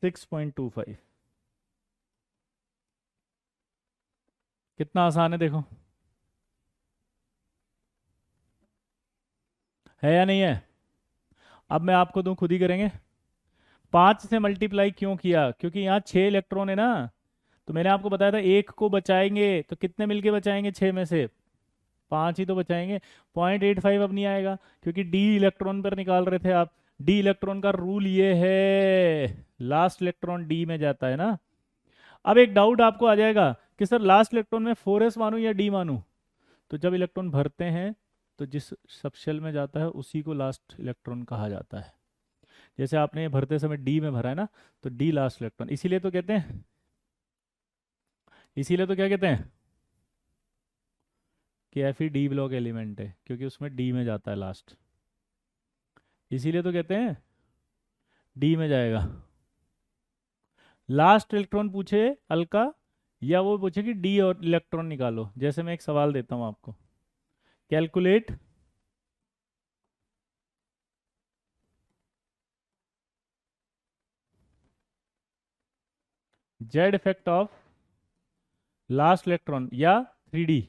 6.25. कितना आसान है देखो. है या नहीं है. अब मैं आपको दूं, खुद ही करेंगे. 5 से मल्टीप्लाई क्यों किया, क्योंकि यहाँ 6 इलेक्ट्रॉन है ना. तो मैंने आपको बताया था एक को बचाएंगे तो कितने मिलके बचाएंगे 6 में से 5 ही तो बचाएंगे. 0.85 अब नहीं आएगा क्योंकि डी इलेक्ट्रॉन पर निकाल रहे थे आप. डी इलेक्ट्रॉन का रूल ये है, लास्ट इलेक्ट्रॉन डी में जाता है ना. अब एक डाउट आपको आ जाएगा कि सर लास्ट इलेक्ट्रॉन में 4s मानूं या डी मानूं. तो जब इलेक्ट्रॉन भरते हैं तो जिस सबशेल में जाता है उसी को लास्ट इलेक्ट्रॉन कहा जाता है. जैसे आपने ये भरते समय डी में भरा है ना, तो डी लास्ट इलेक्ट्रॉन. इसीलिए तो कहते हैं, इसीलिए तो क्या कहते हैं कि F E D block element है, क्योंकि उसमें डी में जाता है लास्ट. इसीलिए तो कहते हैं डी में जाएगा. लास्ट इलेक्ट्रॉन पूछे अल्का, या वो पूछे कि डी और इलेक्ट्रॉन निकालो. जैसे मैं एक सवाल देता हूं आपको. Calculate Z effect of last electron या 3D.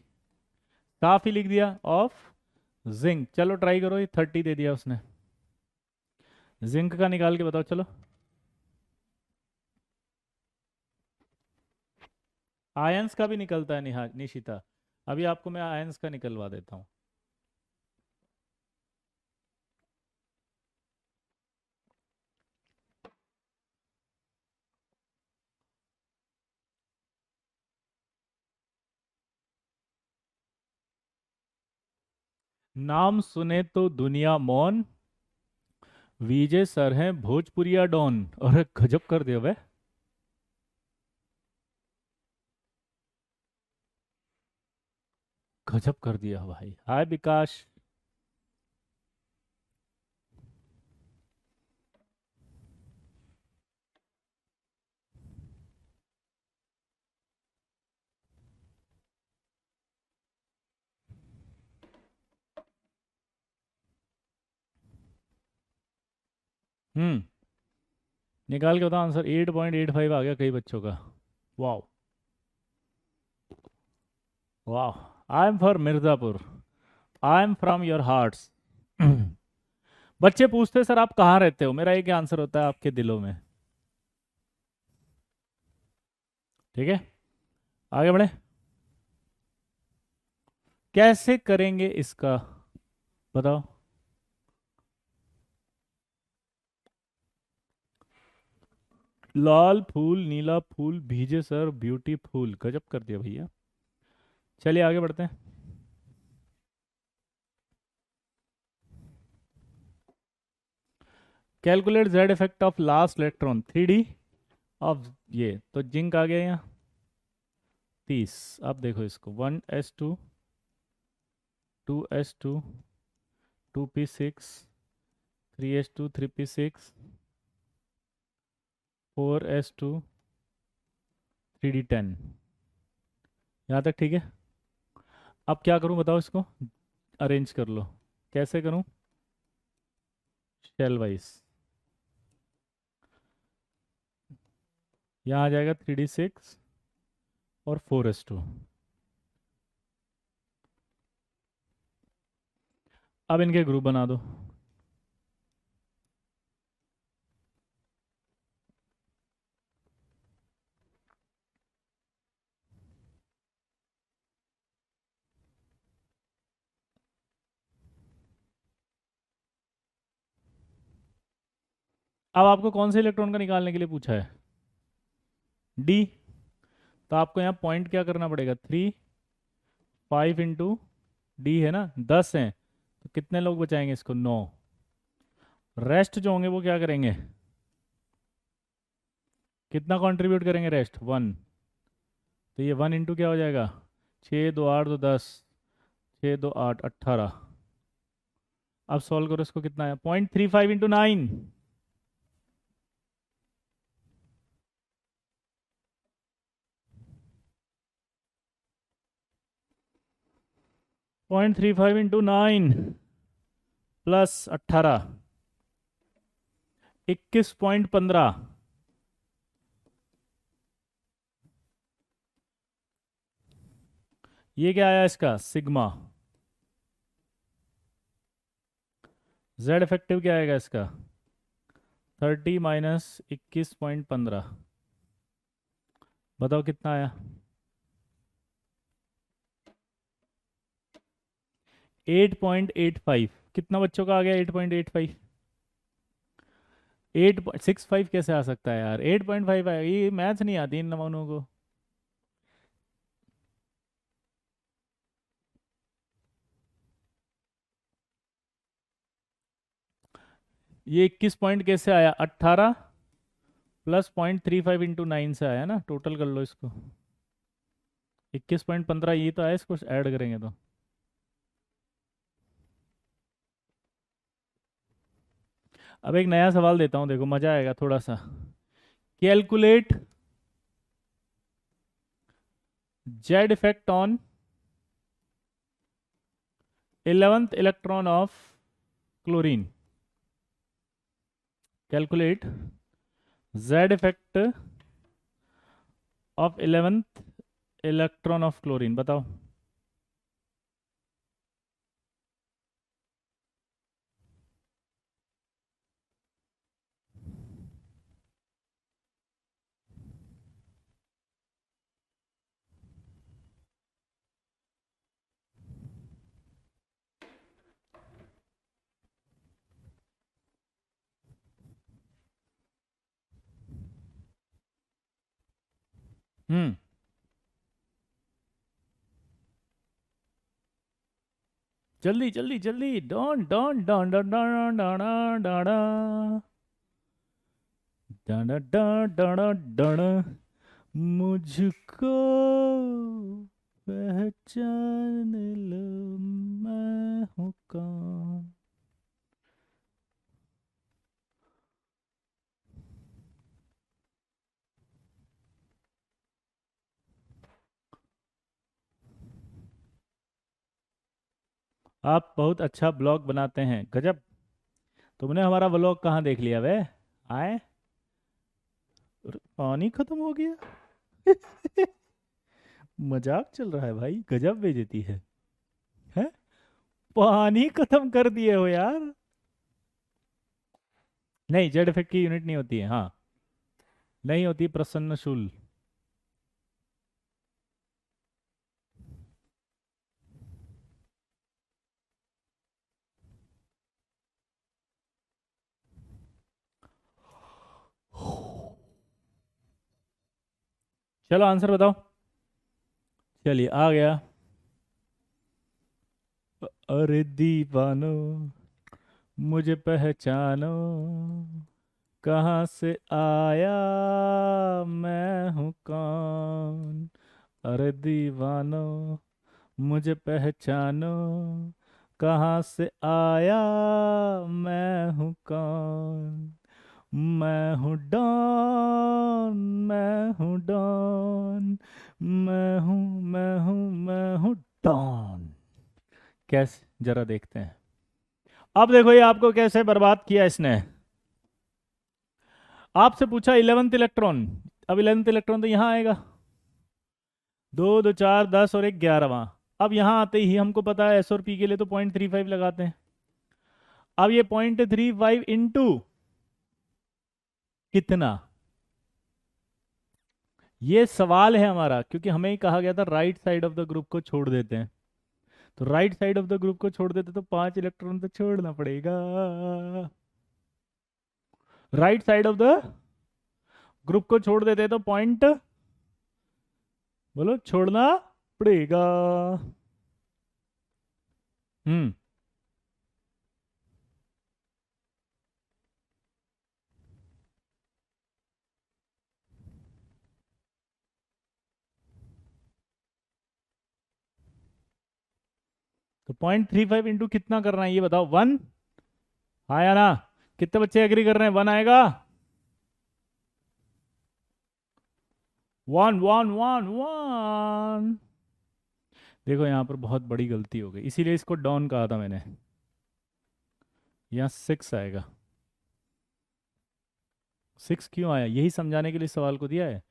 साफ ही लिख दिया ऑफ जिंक. चलो ट्राई करो. ये 30 दे दिया उसने. जिंक का निकाल के बताओ चलो. आयंस का भी निकलता है निशिता. अभी आपको मैं आयंस का निकलवा देता हूँ. नाम सुने तो दुनिया मौन, वीजे सर हैं भोजपुरिया डॉन. और गजब कर दिया बे. गजब कर दिया भाई. हाय विकास. हम्म, निकाल के बताओ आंसर। 8.85 आ गया कई बच्चों का। वाह, वाह। I am for Mirzapur, I am from your hearts. बच्चे पूछते सर आप कहाँ रहते हो, मेरा एक ही आंसर होता है, आपके दिलों में। ठीक है, आगे बढ़े। कैसे करेंगे इसका, बताओ। लाल फूल, नीला फूल, भीजे सर, ब्यूटीफुल, गजब कर दिया भैया। चलिए आगे बढ़ते हैं। Calculate Z effect of last electron 3D of, ये तो जिंक आ गया यहाँ 30। अब देखो इसको, 1s2, 2s2, 2p6, 3s2, 3p6, 4s2, 3d10। यहाँ तक ठीक है। अब क्या करूँ बताओ, इसको अरेंज कर लो। कैसे करूँ? Shell wise. यहाँ आ जाएगा 3d6 और 4s2। अब इनके ग्रुप बना दो। अब आपको कौन से इलेक्ट्रॉन का निकालने के लिए पूछा है? डी। तो आपको यहाँ पॉइंट क्या करना पड़ेगा, 5 इंटू डी है ना, 10 हैं, तो कितने लोग बचाएंगे इसको, 9। रेस्ट जो होंगे वो क्या करेंगे, कितना कंट्रीब्यूट करेंगे रेस्ट, 1। तो ये 1 इंटू क्या हो जाएगा, 6 2 8 2 10, 6 2 8 18। अब सॉल्व करो इसको, कितना है, 0.35 इंटू 9। 0.35 into 9 plus 18, 21.15। ये क्या आया इसका, सिग्मा। जेड इफेक्टिव क्या आएगा इसका, 30 माइनस 21.15। बताओ कितना आया, 8.85। कितना बच्चों का आ गया 8.85? 8.65 कैसे आ सकता है यार, 8.5 आया, ये मैथ नहीं आती इन नमूनों को। ये 21 पॉइंट कैसे आया, 18 प्लस 0.35 इंटू 9 से आया ना, टोटल कर लो इसको। 21.15 ये तो आया, इसको ऐड करेंगे तो। अब एक नया सवाल देता हूँ, देखो मजा आएगा थोड़ा सा। Calculate Z effect on 11th electron of chlorine. Calculate Z effect of 11th electron of chlorine, बताओ। हम्म, जल्दी जल्दी जल्दी, डॉन डॉन डॉन डॉन डॉन डॉन डॉन डॉन डॉन डॉन डॉन, मुझको पहचान लो, मैं हूँ कौन। आप बहुत अच्छा ब्लॉग बनाते हैं, गजब। तुमने हमारा व्लॉग कहाँ देख लिया वे? आए, पानी खत्म हो गया। मजाक चल रहा है भाई, गजब बेइज्जती है। पानी खत्म कर दिए हो यार। नहीं, जेड इफेक्ट की यूनिट नहीं होती है, हाँ, नहीं होती प्रसन्नशूल। चलो आंसर बताओ। चलिए आ गया। अरे दीवानो, मुझे पहचानो, कहाँ से आया, मैं हूँ कौन। अरे दीवानो, मुझे पहचानो, कहाँ से आया, मैं हूँ कौन। मैं हूँ डॉन, मैं हूँ डॉन, मैं हूँ डॉन। कैसे, जरा देखते हैं। अब देखो ये आपको कैसे बर्बाद किया इसने। आपसे पूछा 11th इलेक्ट्रॉन, अब 11th इलेक्ट्रॉन तो यहाँ आएगा, दो दो चार 10 और एक 11वां। अब यहाँ आते ही हमको पता है एस और पी के लिए तो 0.35 लगाते हैं। अब ये 0.35 इंटू कितना, ये सवाल है हमारा, क्योंकि हमें ही कहा गया था right side of the group को छोड़ देते हैं। तो right side of the group को छोड़ देते तो 5 इलेक्ट्रॉन तो छोड़ना पड़ेगा। Right side of the group को छोड़ देते तो पॉइंट, बोलो, छोड़ना पड़ेगा। हम्म। तो 0.35 इंटू कितना करना है ये बताओ, 1। हाँ या ना? कितने बच्चे एग्री कर रहे हैं, 1 आएगा? 1 1 1 1। देखो यहाँ पर बहुत बड़ी गलती हो गई, इसीलिए इसको डाउन कहा था मैंने। यहाँ 6 आएगा। 6 क्यों आया, यही समझाने के लिए सवाल को दिया है,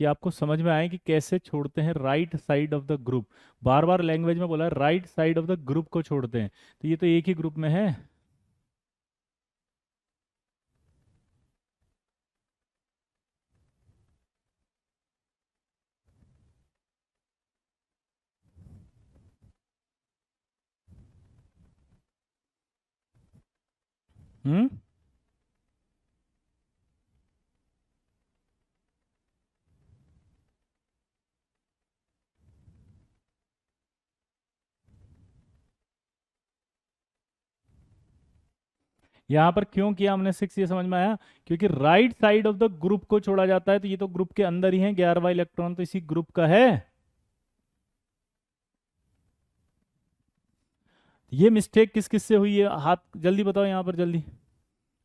कि आपको समझ में आए कि कैसे छोड़ते हैं right side of the group. Bar bar language में बोला है right side of the group को छोड़ते हैं, तो ये तो एक ही ग्रुप में है। हम्म। यहाँ पर क्यों किया हमने 6, ये समझ में आया, क्योंकि right side of the group को छोड़ा जाता है, तो ये तो ग्रुप के अंदर ही है, 11वां इलेक्ट्रॉन तो इसी ग्रुप का है। ये मिस्टेक किस किस से हुई है, हाथ जल्दी बताओ यहाँ पर जल्दी।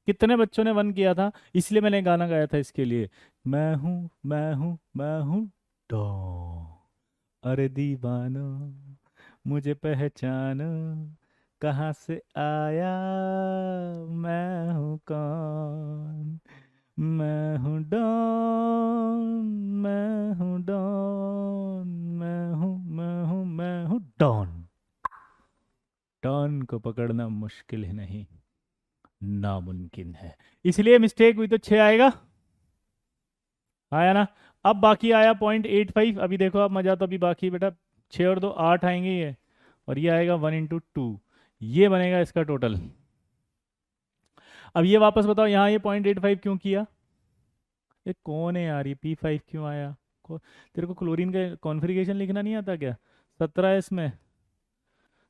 कितने बच्चों ने 1 किया था? इसलिए मैंने गाना गाया था इसके लिए। मैं हूँ डॉन, अरे दीवानो, मुझे पहचानो, कहाँ से आया, मैं हूँ कौन। मैं हूँ डॉन, मैं हूँ डॉन, मैं हूँ डॉन। डॉन को पकड़ना मुश्किल ही नहीं, नामुमकिन है। इसलिए मिस्टेक हुई तो 6 आएगा। आया ना? अब बाकी आया 0.85। अभी देखो, अब मजा तो अभी बाकी है बेटा। 6 और 2 8 आएंगे ये, और ये आएगा 1 इंटू 2। ये बनेगा इसका टोटल। अब ये वापस बताओ, यहाँ ये 0.85 क्यों किया? ये कौन है यार, ये P5 क्यों आया? तेरे को क्लोरीन का कॉन्फ़िगरेशन लिखना नहीं आता क्या? 17 है इसमें,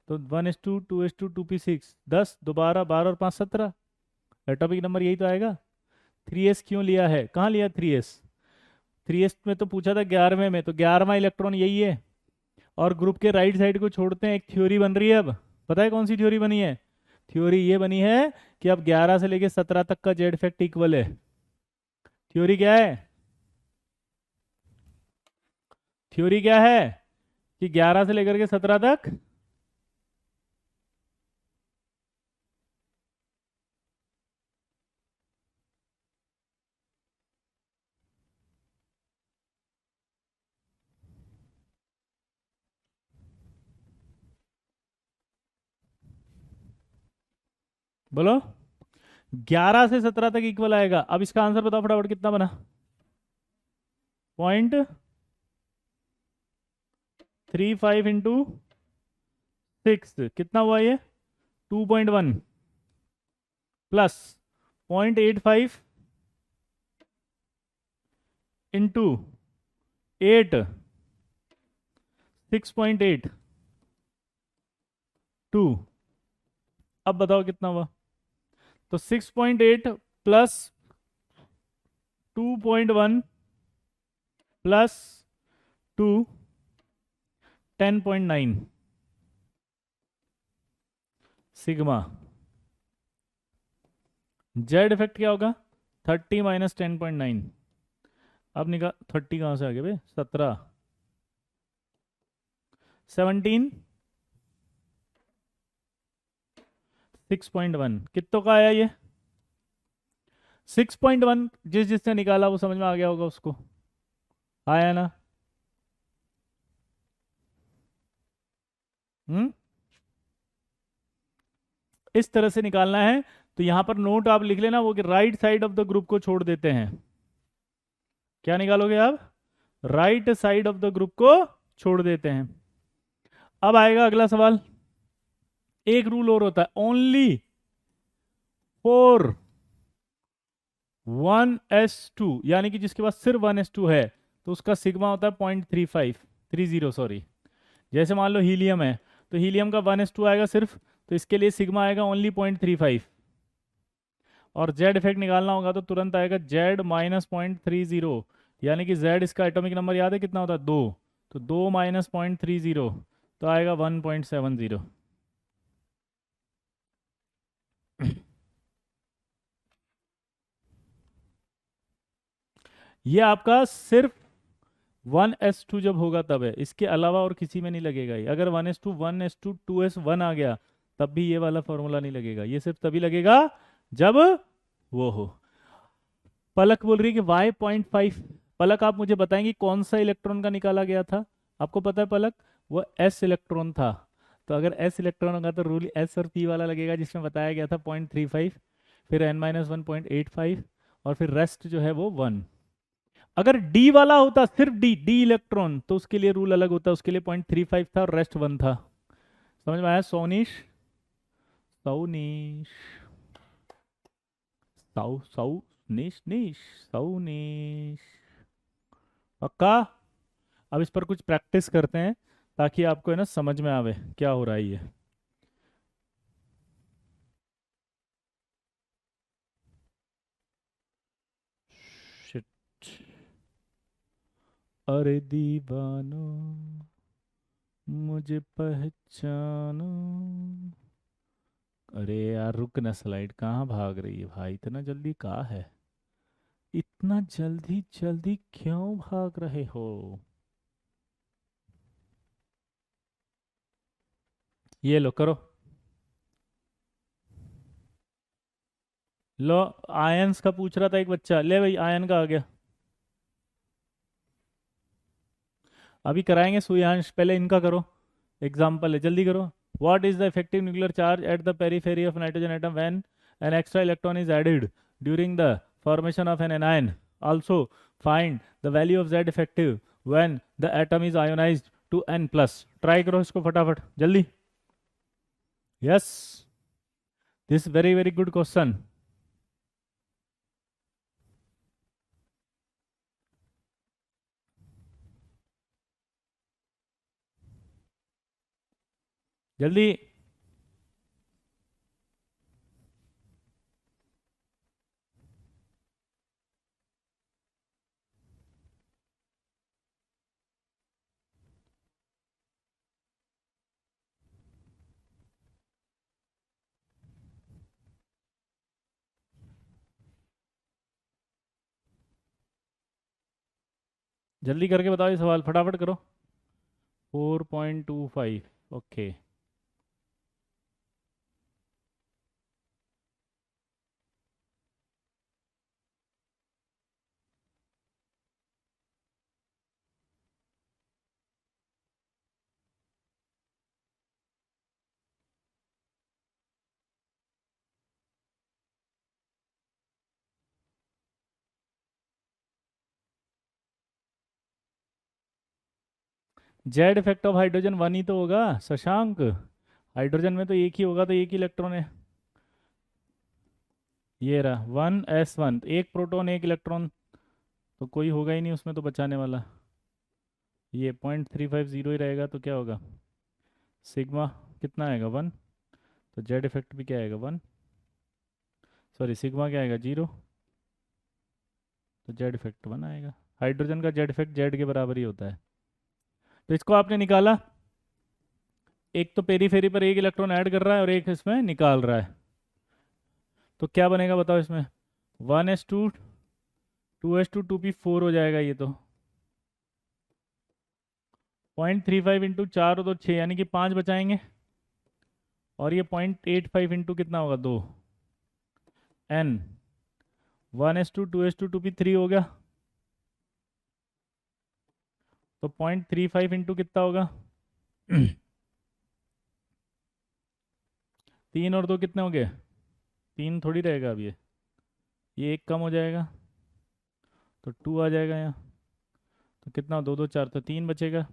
तो 1:2 2:2 P6, 10 दोबारा 12 और 5 17। एटॉमिक नंबर यही तो आएगा। 3s क्यों लिया है, कहाँ लिया 3s? 3s में तो पूछा था 11वें में, तो 11वां इलेक्ट्रॉन यही है। और ग्रुप के राइट साइड को छोड़ते हैं, एक थ्योरी बन रही है। अब पता है कौन सी थ्योरी बनी है? थ्योरी ये बनी है कि अब 11 से लेके 17 तक का जेड इफेक्ट इक्वल है। थ्योरी क्या है? थ्योरी क्या है? कि 11 से लेकर के 17 तक, बोलो। 11 से 17 तक इक्वल आएगा। अब इसका आंसर बताओ फटाफट, कितना बना? 0.35 इंटू 6, कितना हुआ ये? 2.1 प्लस 0.85 इंटू 8, 6.82। अब बताओ कितना हुआ? तो 6.8 plus 2.1 plus 2, 10.9 sigma. Z effect क्या होगा? 30 माइनस 10.9। अब निकाल, 30 कहाँ से आ गया भाई? 17, 17, 6.1 कितनों का आया ये? 6.1 जिस जिसने निकाला वो समझ में आ गया होगा उसको। आया ना? हम्म। इस तरह से निकालना है। तो यहां पर नोट आप लिख लेना वो कि right side of the group को छोड़ देते हैं। क्या निकालोगे आप? Right side of the group को छोड़ देते हैं। अब आएगा अगला सवाल। एक रूल और होता है, ओनली फॉर 1s2, यानी कि जिसके पास सिर्फ 1s2 है तो उसका सिग्मा होता है 0.35, 30 सॉरी। जैसे मान लो हीलियम है, तो हीलियम का 1s2 आएगा सिर्फ, तो इसके लिए सिग्मा आएगा ओनली 0.35। और जेड इफेक्ट निकालना होगा तो तुरंत आएगा जेड माइनस 0.30, यानी कि जेड इसका एटॉमिक नंबर याद है कितना होता है? 2। तो 2 माइनस 0.30 तो आएगा 1.70। ये आपका सिर्फ 1s2 जब होगा तब है, इसके अलावा और किसी में नहीं लगेगा ये। अगर 1s2, 1s2, 2s1 आ गया तब भी ये वाला फॉर्मूला नहीं लगेगा। ये सिर्फ तभी लगेगा जब वो हो। पलक बोल रही है कि y 0.5। पलक आप मुझे बताएंगे कौन सा इलेक्ट्रॉन का निकाला गया था? आपको पता है पलक? वो s इलेक्ट्रॉन था। तो अगर s इलेक्ट्रॉन होगा तो रूल s और p वाला लगेगा जिसमें बताया गया था 0.35, फिर n-1 0.85, और फिर रेस्ट जो है वो 1। अगर डी वाला होता, सिर्फ डी इलेक्ट्रॉन, तो उसके लिए रूल अलग होता, उसके लिए 0.35 था और रेस्ट 1 था। समझ में आया सोनिश? सौनीश, साउ साउ, निश निश, सौनीश। पक्का? अब इस पर कुछ प्रैक्टिस करते हैं ताकि आपको है ना समझ में आवे क्या हो रहा है ये। शिट। अरे दीवानो मुझे पहचानो। अरे यार रुक ना, स्लाइड कहाँ भाग रही है भाई? इतना जल्दी कहाँ है? इतना जल्दी जल्दी क्यों भाग रहे हो? ये लो करो। लो, आयंस का पूछ रहा था एक बच्चा, ले भाई आयन का आ गया। अभी कराएंगे सूर्यांश, पहले इनका करो। एग्जाम्पल है, जल्दी करो। What is the effective nuclear charge at the periphery of nitrogen atom when an extra electron is added during the formation of an anion? Also find the value of Z effective when the atom is ionised to n plus. ट्राई करो इसको फटाफट जल्दी। Yes, this very very good question. जल्दी। जल्दी करके बताओ ये सवाल, फटाफट करो। 4.25, okay. Z effect of hydrogen one ही तो होगा शशांक। हाइड्रोजन में तो एक ही होगा, तो एक ही इलेक्ट्रॉन है। ये रहा 1s1, एक प्रोटॉन एक इलेक्ट्रॉन, तो कोई होगा ही नहीं उसमें तो बचाने वाला। ये 0.350 ही रहेगा, तो क्या होगा सिग्मा, कितना आएगा 1, तो जेड इफेक्ट भी क्या आएगा 1, सॉरी सिग्मा क्या आएगा 0, तो जेड इफेक्ट 1 आएगा। हाइड्रोजन का जेड इफेक्ट जेड के बराबर ही होता है। तो इसको आपने निकाला, एक तो पेरीफेरी पर एक इलेक्ट्रॉन ऐड कर रहा है और एक इसमें निकाल रहा है, तो क्या बनेगा बताओ इसमें, 1s2 2s2 2p4 हो जाएगा ये तो। 0.35 इंटू 4 और 2 6, यानी कि 5 बचाएंगे, और ये 0.85 इंटू कितना होगा 2 n, 1s2 2s2 2p3 हो गया, तो 0.35 इंटू कितना होगा 3 और 2 कितने हो गए, 3 थोड़ी रहेगा अब ये एक कम हो जाएगा, तो 2 आ जाएगा यहाँ, तो कितना 2 2 4, तो 3 बचेगा,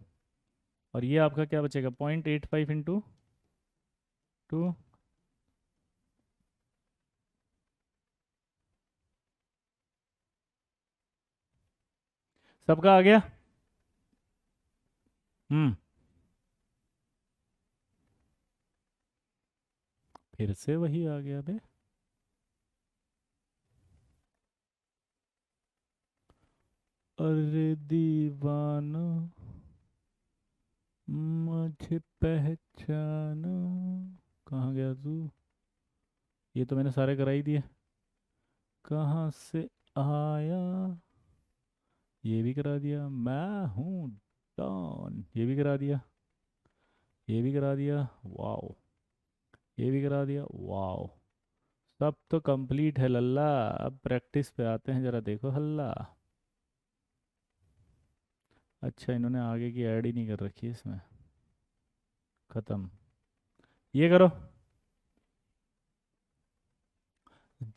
और ये आपका क्या बचेगा 0.85 इंटू 2। सबका आ गया। हम्म, फिर से वही आ गया बे। अरे दीवाना मुझे पहचानो, कहाँ गया तू, ये तो मैंने सारे करा ही दिए। कहाँ से आया, ये भी करा दिया, मैं हूँ डॉन, ये भी करा दिया, ये भी करा दिया, वाओ, ये भी करा दिया, वाओ। सब तो कंप्लीट है लल्ला। अब प्रैक्टिस पे आते हैं, जरा देखो हल्ला। अच्छा इन्होंने आगे की ऐड ही नहीं कर रखी है इसमें, खत्म। ये करो,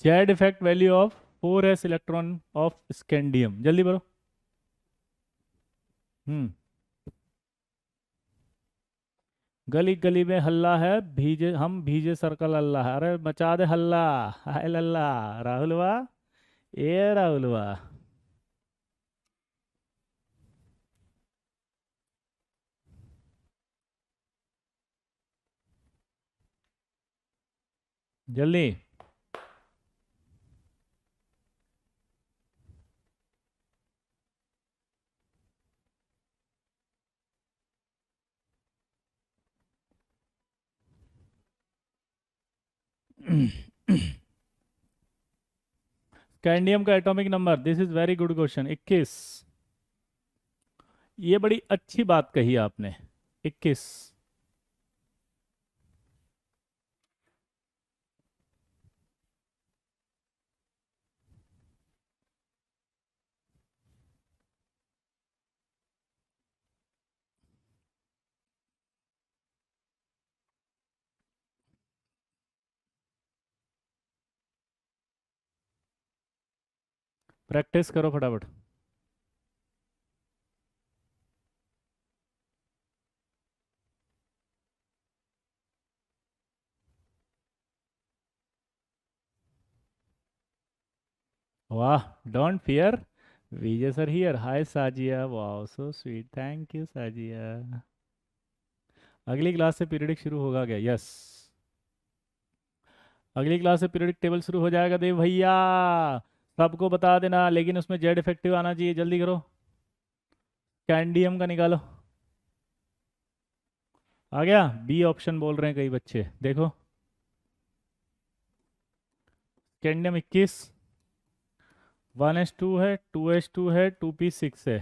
Z effect value of 4s electron of scandium, जल्दी करो। हम्म, गली गली में हल्ला है, भीजे हम भीजे सर्कल अल्लाह, अरे मचा दे हल्ला। हाय लल्ला, राहुल वाह, ए राहुल वाह। जल्दी। स्कैंडियम का atomic number, this is very good question, 21। ये बड़ी अच्छी बात कही आपने, 21। प्रैक्टिस करो फटाफट। वाह, don't fear, Vijay sir here, hi Sajiya, वाह so sweet, thank you Sajiya. अगली क्लास से पीरियडिक शुरू होगा क्या, यस, अगली क्लास से पीरियडिक टेबल शुरू हो जाएगा देव भैया, सबको बता देना, लेकिन उसमें जेड इफेक्टिव आना चाहिए, जल्दी करो। कैंडियम का निकालो, आ गया, बी ऑप्शन बोल रहे हैं कई बच्चे, देखो। कैंडियम 21, 1s2 है, 2s2 है, 2p6 है,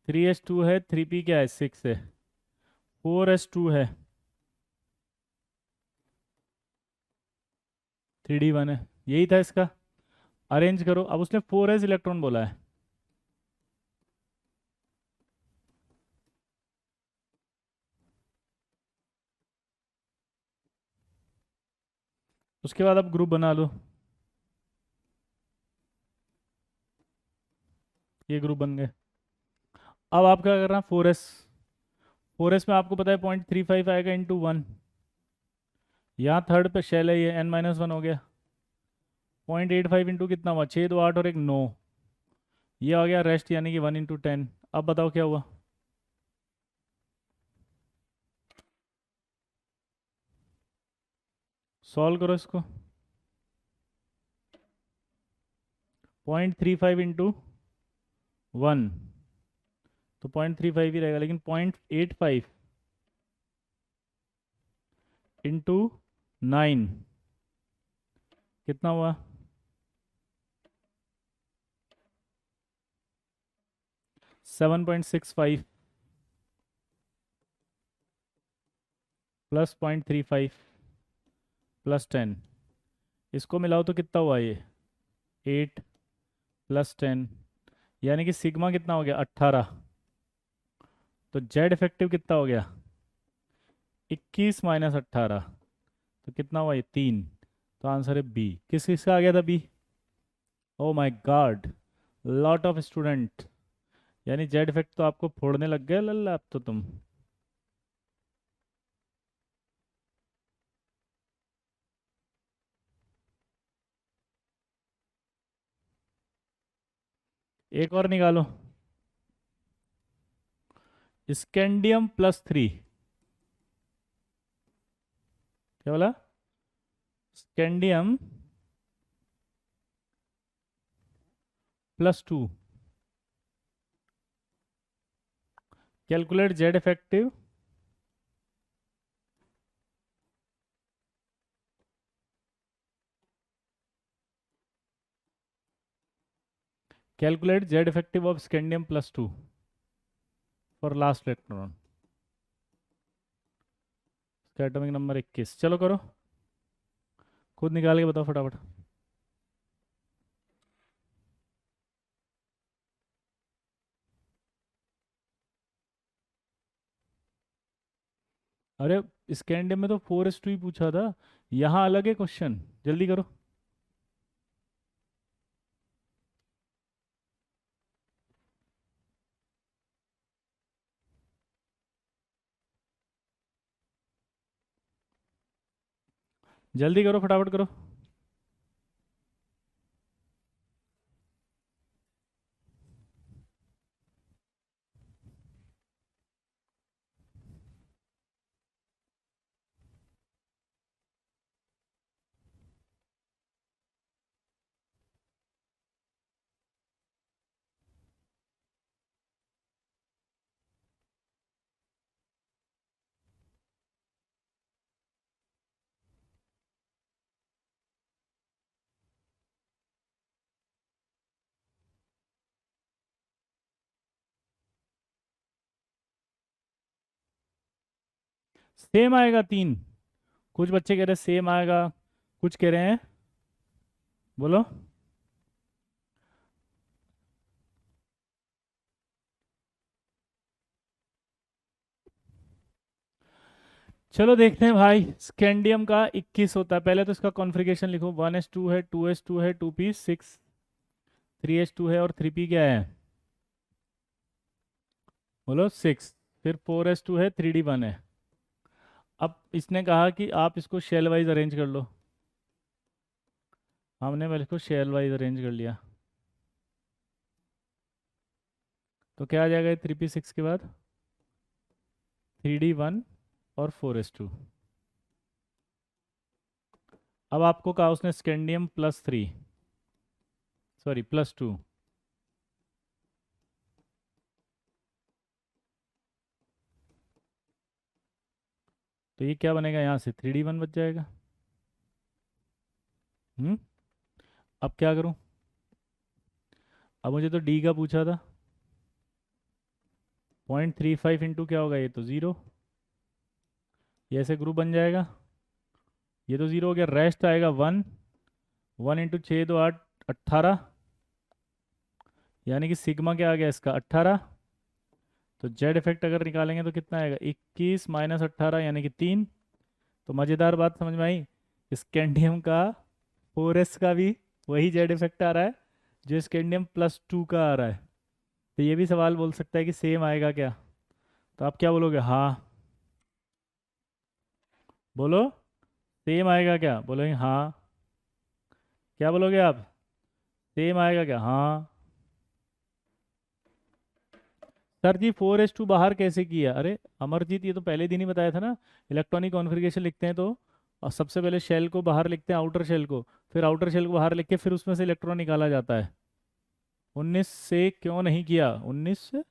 3s2 है, 3p क्या है 6 है, 4s2 है, 3d1 है, यही था इसका। अरेंज करो, अब उसने 4s इलेक्ट्रॉन बोला है, उसके बाद अब ग्रुप बना लो, ये ग्रुप बन गए। अब आप क्या करना, 4s 4s में आपको पता है 0.35 आएगा इंटू 1। यहाँ थर्ड पे शेल है, ये n-1 हो गया। 0.85 इंटू कितना हुआ, 6 2 8 और एक 9, ये आ गया रेस्ट, यानी कि 1 इंटू 10। अब बताओ क्या हुआ। सॉल्व करो इसको। 0.35 इंटू 1 तो 0.35 ही रहेगा, लेकिन 0.85 इंटू 9 कितना हुआ, 7.65 प्लस 0.35 प्लस 10, इसको मिलाओ तो कितना हुआ ये, 8 प्लस 10, यानी कि सिग्मा कितना हो गया, 18। तो जेड इफेक्टिव कितना हो गया, 21 माइनस 18, तो कितना हुआ ये, 3। तो आंसर है बी। किस किस का आ गया था B. Oh my god, lot of student, यानी जेड इफेक्ट तो आपको फोड़ने लग गए लल्ला अब तो तुम। एक और निकालो। स्कैंडियम +3, क्या बोला, scandium +2, calculate Z effective calculate Z effective of scandium +2 for last electron. इसका एटॉमिक नंबर 21, चलो करो, खुद निकाल के बताओ फटाफट। अरे स्कैंडियम में तो 4s2 ही पूछा था, यहाँ अलग है क्वेश्चन, जल्दी करो। जल्दी करो, फटाफट करो। सेम आएगा 3, कुछ बच्चे कह रहे हैं सेम आएगा, कुछ कह रहे हैं, बोलो। चलो देखते हैं भाई, स्कैंडियम का 21 होता है, पहले तो इसका कॉन्फ़िगरेशन लिखो, 1s2 है, 2s2 है, 2p6, 3s2 है और 3p क्या है, बोलो 6, फिर 4s2 है, 3d1 है। अब इसने कहा कि आप इसको शेल वाइज अरेंज कर लो, हमने पहले इसको शेल वाइज अरेंज कर लिया, तो क्या आ जाएगा 3p6 के बाद 3d1 और 4s2। अब आपको कहा उसने स्कैंडियम +3, सॉरी +2, तो ये क्या बनेगा, यहाँ से 3d1 बच जाएगा। अब क्या करूँ, अब मुझे तो डी का पूछा था, 0.35 इंटू क्या होगा, ये तो 0, ये ऐसे ग्रुप बन जाएगा, ये तो 0 हो गया, रेस्ट आएगा 1, 1 इंटू 6 2 8 18, यानी कि सिग्मा क्या आ गया इसका 18। तो जेड इफेक्ट अगर निकालेंगे तो कितना आएगा, 21 माइनस 18 यानी कि 3। तो मज़ेदार बात समझ में आई, स्कैंडियम का 4s का भी वही जेड इफेक्ट आ रहा है जो स्कैंडियम +2 का आ रहा है। तो ये भी सवाल बोल सकता है कि सेम आएगा क्या, तो आप क्या बोलोगे? हाँ बोलो। सेम आएगा क्या? बोलोगे हाँ। क्या बोलोगे आप? सेम आएगा क्या? हाँ। सर जी 4s2 बाहर कैसे किया? अरे अमरजीत, ये तो पहले दिन ही बताया था ना। इलेक्ट्रॉनिक कॉन्फ़िगरेशन लिखते हैं तो और सबसे पहले शेल को बाहर लिखते हैं, आउटर शेल को, फिर आउटर शेल को बाहर लिख के फिर उसमें से इलेक्ट्रॉन निकाला जाता है। 19 से क्यों नहीं किया? 19 से?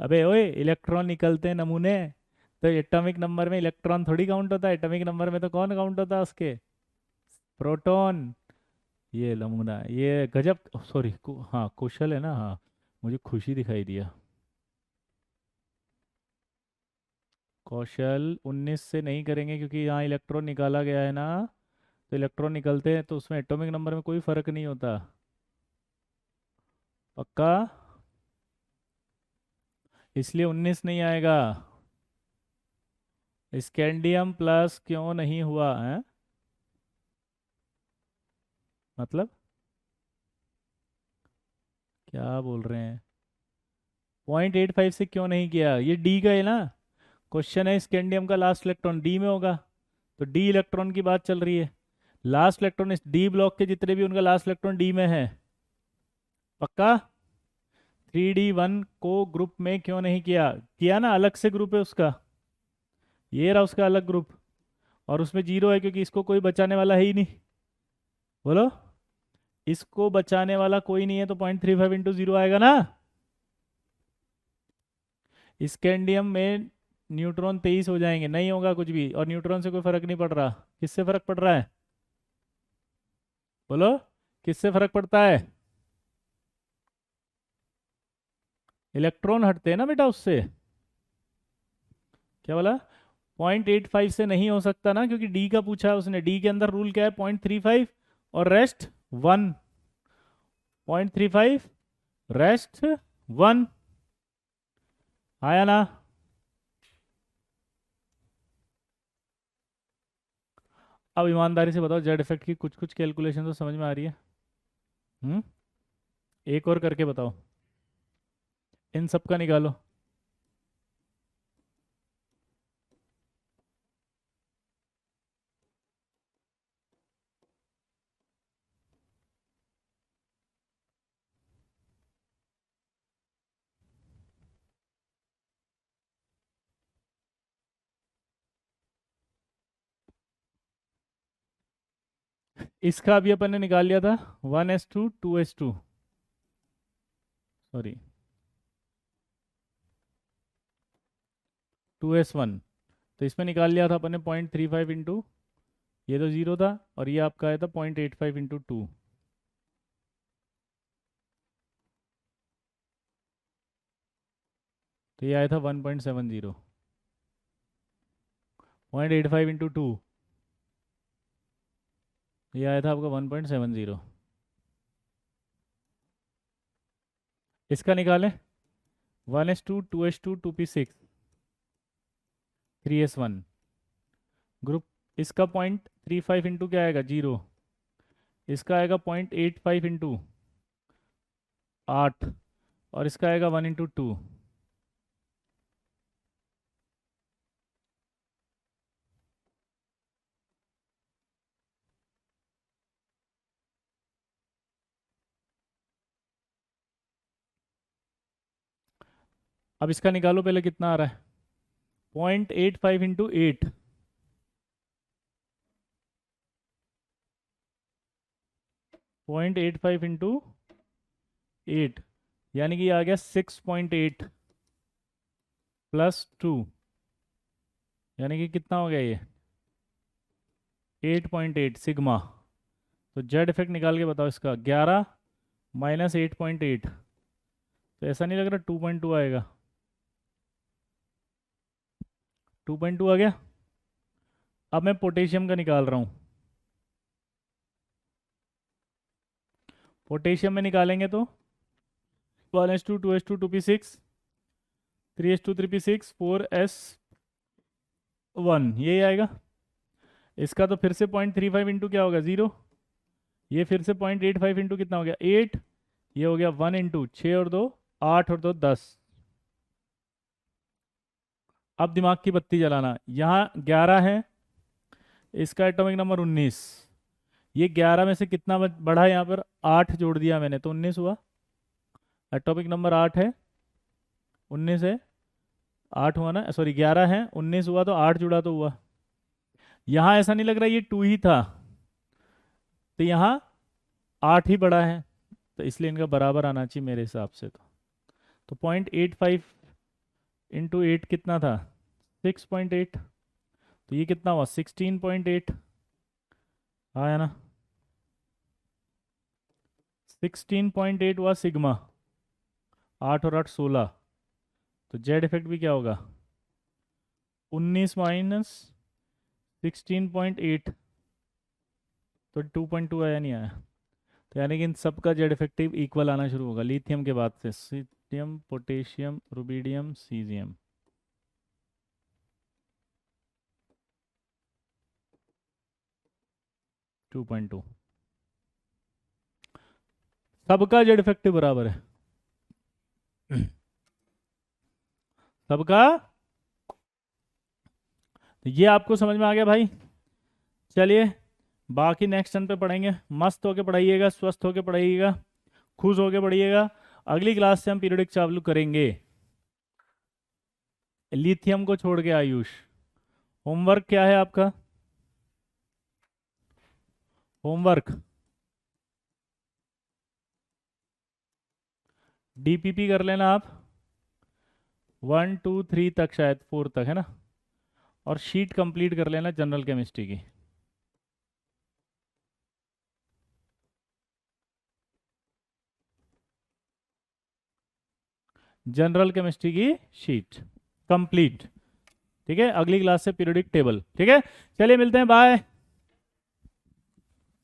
अबे ओए, इलेक्ट्रॉन निकलते हैं नमूने, तो एटॉमिक नंबर में इलेक्ट्रॉन थोड़ी काउंट होता है, एटॉमिक नंबर में तो कौन काउंट होता है उसके? प्रोटॉन। ये नमूना, ये गजब। सॉरी, हाँ कौशल है ना, हाँ। मुझे खुशी दिखाई दिया। कौशल 19 से नहीं करेंगे क्योंकि यहाँ इलेक्ट्रॉन निकाला गया है ना। तो इलेक्ट्रॉन निकलते हैं तो उसमें एटॉमिक नंबर में कोई फर्क नहीं होता। पक्का? इसलिए 19 नहीं आएगा। स्कैंडियम प्लस क्यों नहीं हुआ है? मतलब क्या बोल रहे हैं? 0.85 से क्यों नहीं किया? ये डी का है ना। क्वेश्चन है स्कैंडियम का लास्ट इलेक्ट्रॉन डी में होगा, तो डी इलेक्ट्रॉन की बात चल रही है। लास्ट इलेक्ट्रॉन इस डी ब्लॉक के जितने भी, उनका लास्ट इलेक्ट्रॉन डी में है। पक्का? 3D1 को ग्रुप में क्यों नहीं किया? किया ना, अलग से ग्रुप है उसका। ये रहा उसका अलग ग्रुप, और उसमें जीरो है क्योंकि इसको कोई बचाने वाला है ही नहीं। बोलो। इसको बचाने वाला कोई नहीं है तो 0.35 × 0 आएगा ना। स्कैंडियम में न्यूट्रॉन 23 हो जाएंगे, नहीं होगा कुछ भी, और न्यूट्रॉन से कोई फर्क नहीं पड़ रहा। किससे फर्क पड़ रहा है? बोलो, किससे फर्क पड़ता है? इलेक्ट्रॉन हटते हैं ना बेटा उससे। क्या बोला? 0.85 से नहीं हो सकता ना, क्योंकि डी का पूछा है उसने। डी के अंदर रूल क्या है? 0.35 और रेस्ट 1। 0.35 रेस्ट 1। आया ना? अब ईमानदारी से बताओ, जेड इफेक्ट की कुछ कुछ कैलकुलेशन तो समझ में आ रही है? हम्म। एक और करके बताओ, इन सब का निकालो। इसका अभी अपन ने निकाल लिया था, 1s2 2s2, सॉरी 2s1। तो इसमें निकाल लिया था अपन ने 0.35 ये तो जीरो था, और ये आपका आया था 0.85 × 2। तो ये आया था 1.70। 0.85 × 2, ये आया था आपका 1.70। इसका निकालें, 1s2 2s2 2p6 3s1 group. इसका 0.35 क्या आएगा? जीरो। इसका आएगा 0.85 × 8, और इसका आएगा 1 × 2। अब इसका निकालो पहले, कितना आ रहा है? 0.85 × 8। 0.85 × 8, यानी कि ये आ गया 6.8 + 2, यानी कि कितना हो गया ये? 8.8 सिग्मा। तो जेड इफेक्ट निकाल के बताओ इसका। 11 - 8.8, तो ऐसा नहीं लग रहा 2.2 आएगा? 2.2 आ गया। अब मैं पोटेशियम का निकाल रहा हूँ। पोटेशियम में निकालेंगे तो 1s2 2s2 2p6 3s2 3p6 4s1, यही आएगा। इसका तो फिर से 0.35 क्या होगा? जीरो। ये फिर से 0.85 कितना हो गया? 8। ये हो गया 1 × 6 और 2 8 और 2 10। अब दिमाग की बत्ती जलाना। यहाँ 11 है, इसका एटॉमिक नंबर 19। ये 11 में से कितना बढ़ा, यहाँ पर 8 जोड़ दिया मैंने तो 19 हुआ। एटॉमिक नंबर 8 है, 19 है, 8 हुआ ना, सॉरी 11 है, 19 हुआ तो 8 जुड़ा तो हुआ। यहाँ ऐसा नहीं लग रहा ये 2 ही था, तो यहाँ 8 ही बड़ा है, तो इसलिए इनका बराबर आना चाहिए मेरे हिसाब से। तो 0.85 इंटू 8 कितना था, 6.8। तो ये कितना हुआ, 16.8 आया ना। 16.8 हुआ सिग्मा, 8 और 8 16। तो जेड इफेक्ट भी क्या होगा, 19 माइनस 16.8, तो 2.2 आया नहीं आया। तो यानी कि इन सब का जेड इफेक्टिव इक्वल आना शुरू होगा लिथियम के बाद से, lithium, potassium, rubidium, caesium. Two point two, सबका जेड इफेक्टिव बराबर है सबका। तो ये आपको समझ में आ गया भाई। चलिए बाकी नेक्स्ट टर्न पे पढ़ेंगे। मस्त होके पढ़ाइएगा, स्वस्थ होके पढ़ाइएगा, खुश होके पढ़िएगा। अगली क्लास से हम पीरियोडिक चालू करेंगे, लिथियम को छोड़ के। आयुष, होमवर्क क्या है आपका, होमवर्क डीपीपी कर लेना आप, 1 2 3 तक, शायद 4 तक है ना। और शीट कंप्लीट कर लेना जनरल केमिस्ट्री की। जनरल केमिस्ट्री की शीट कंप्लीट, ठीक है। अगली क्लास से पीरियोडिक टेबल, ठीक है। चलिए मिलते हैं, बाय।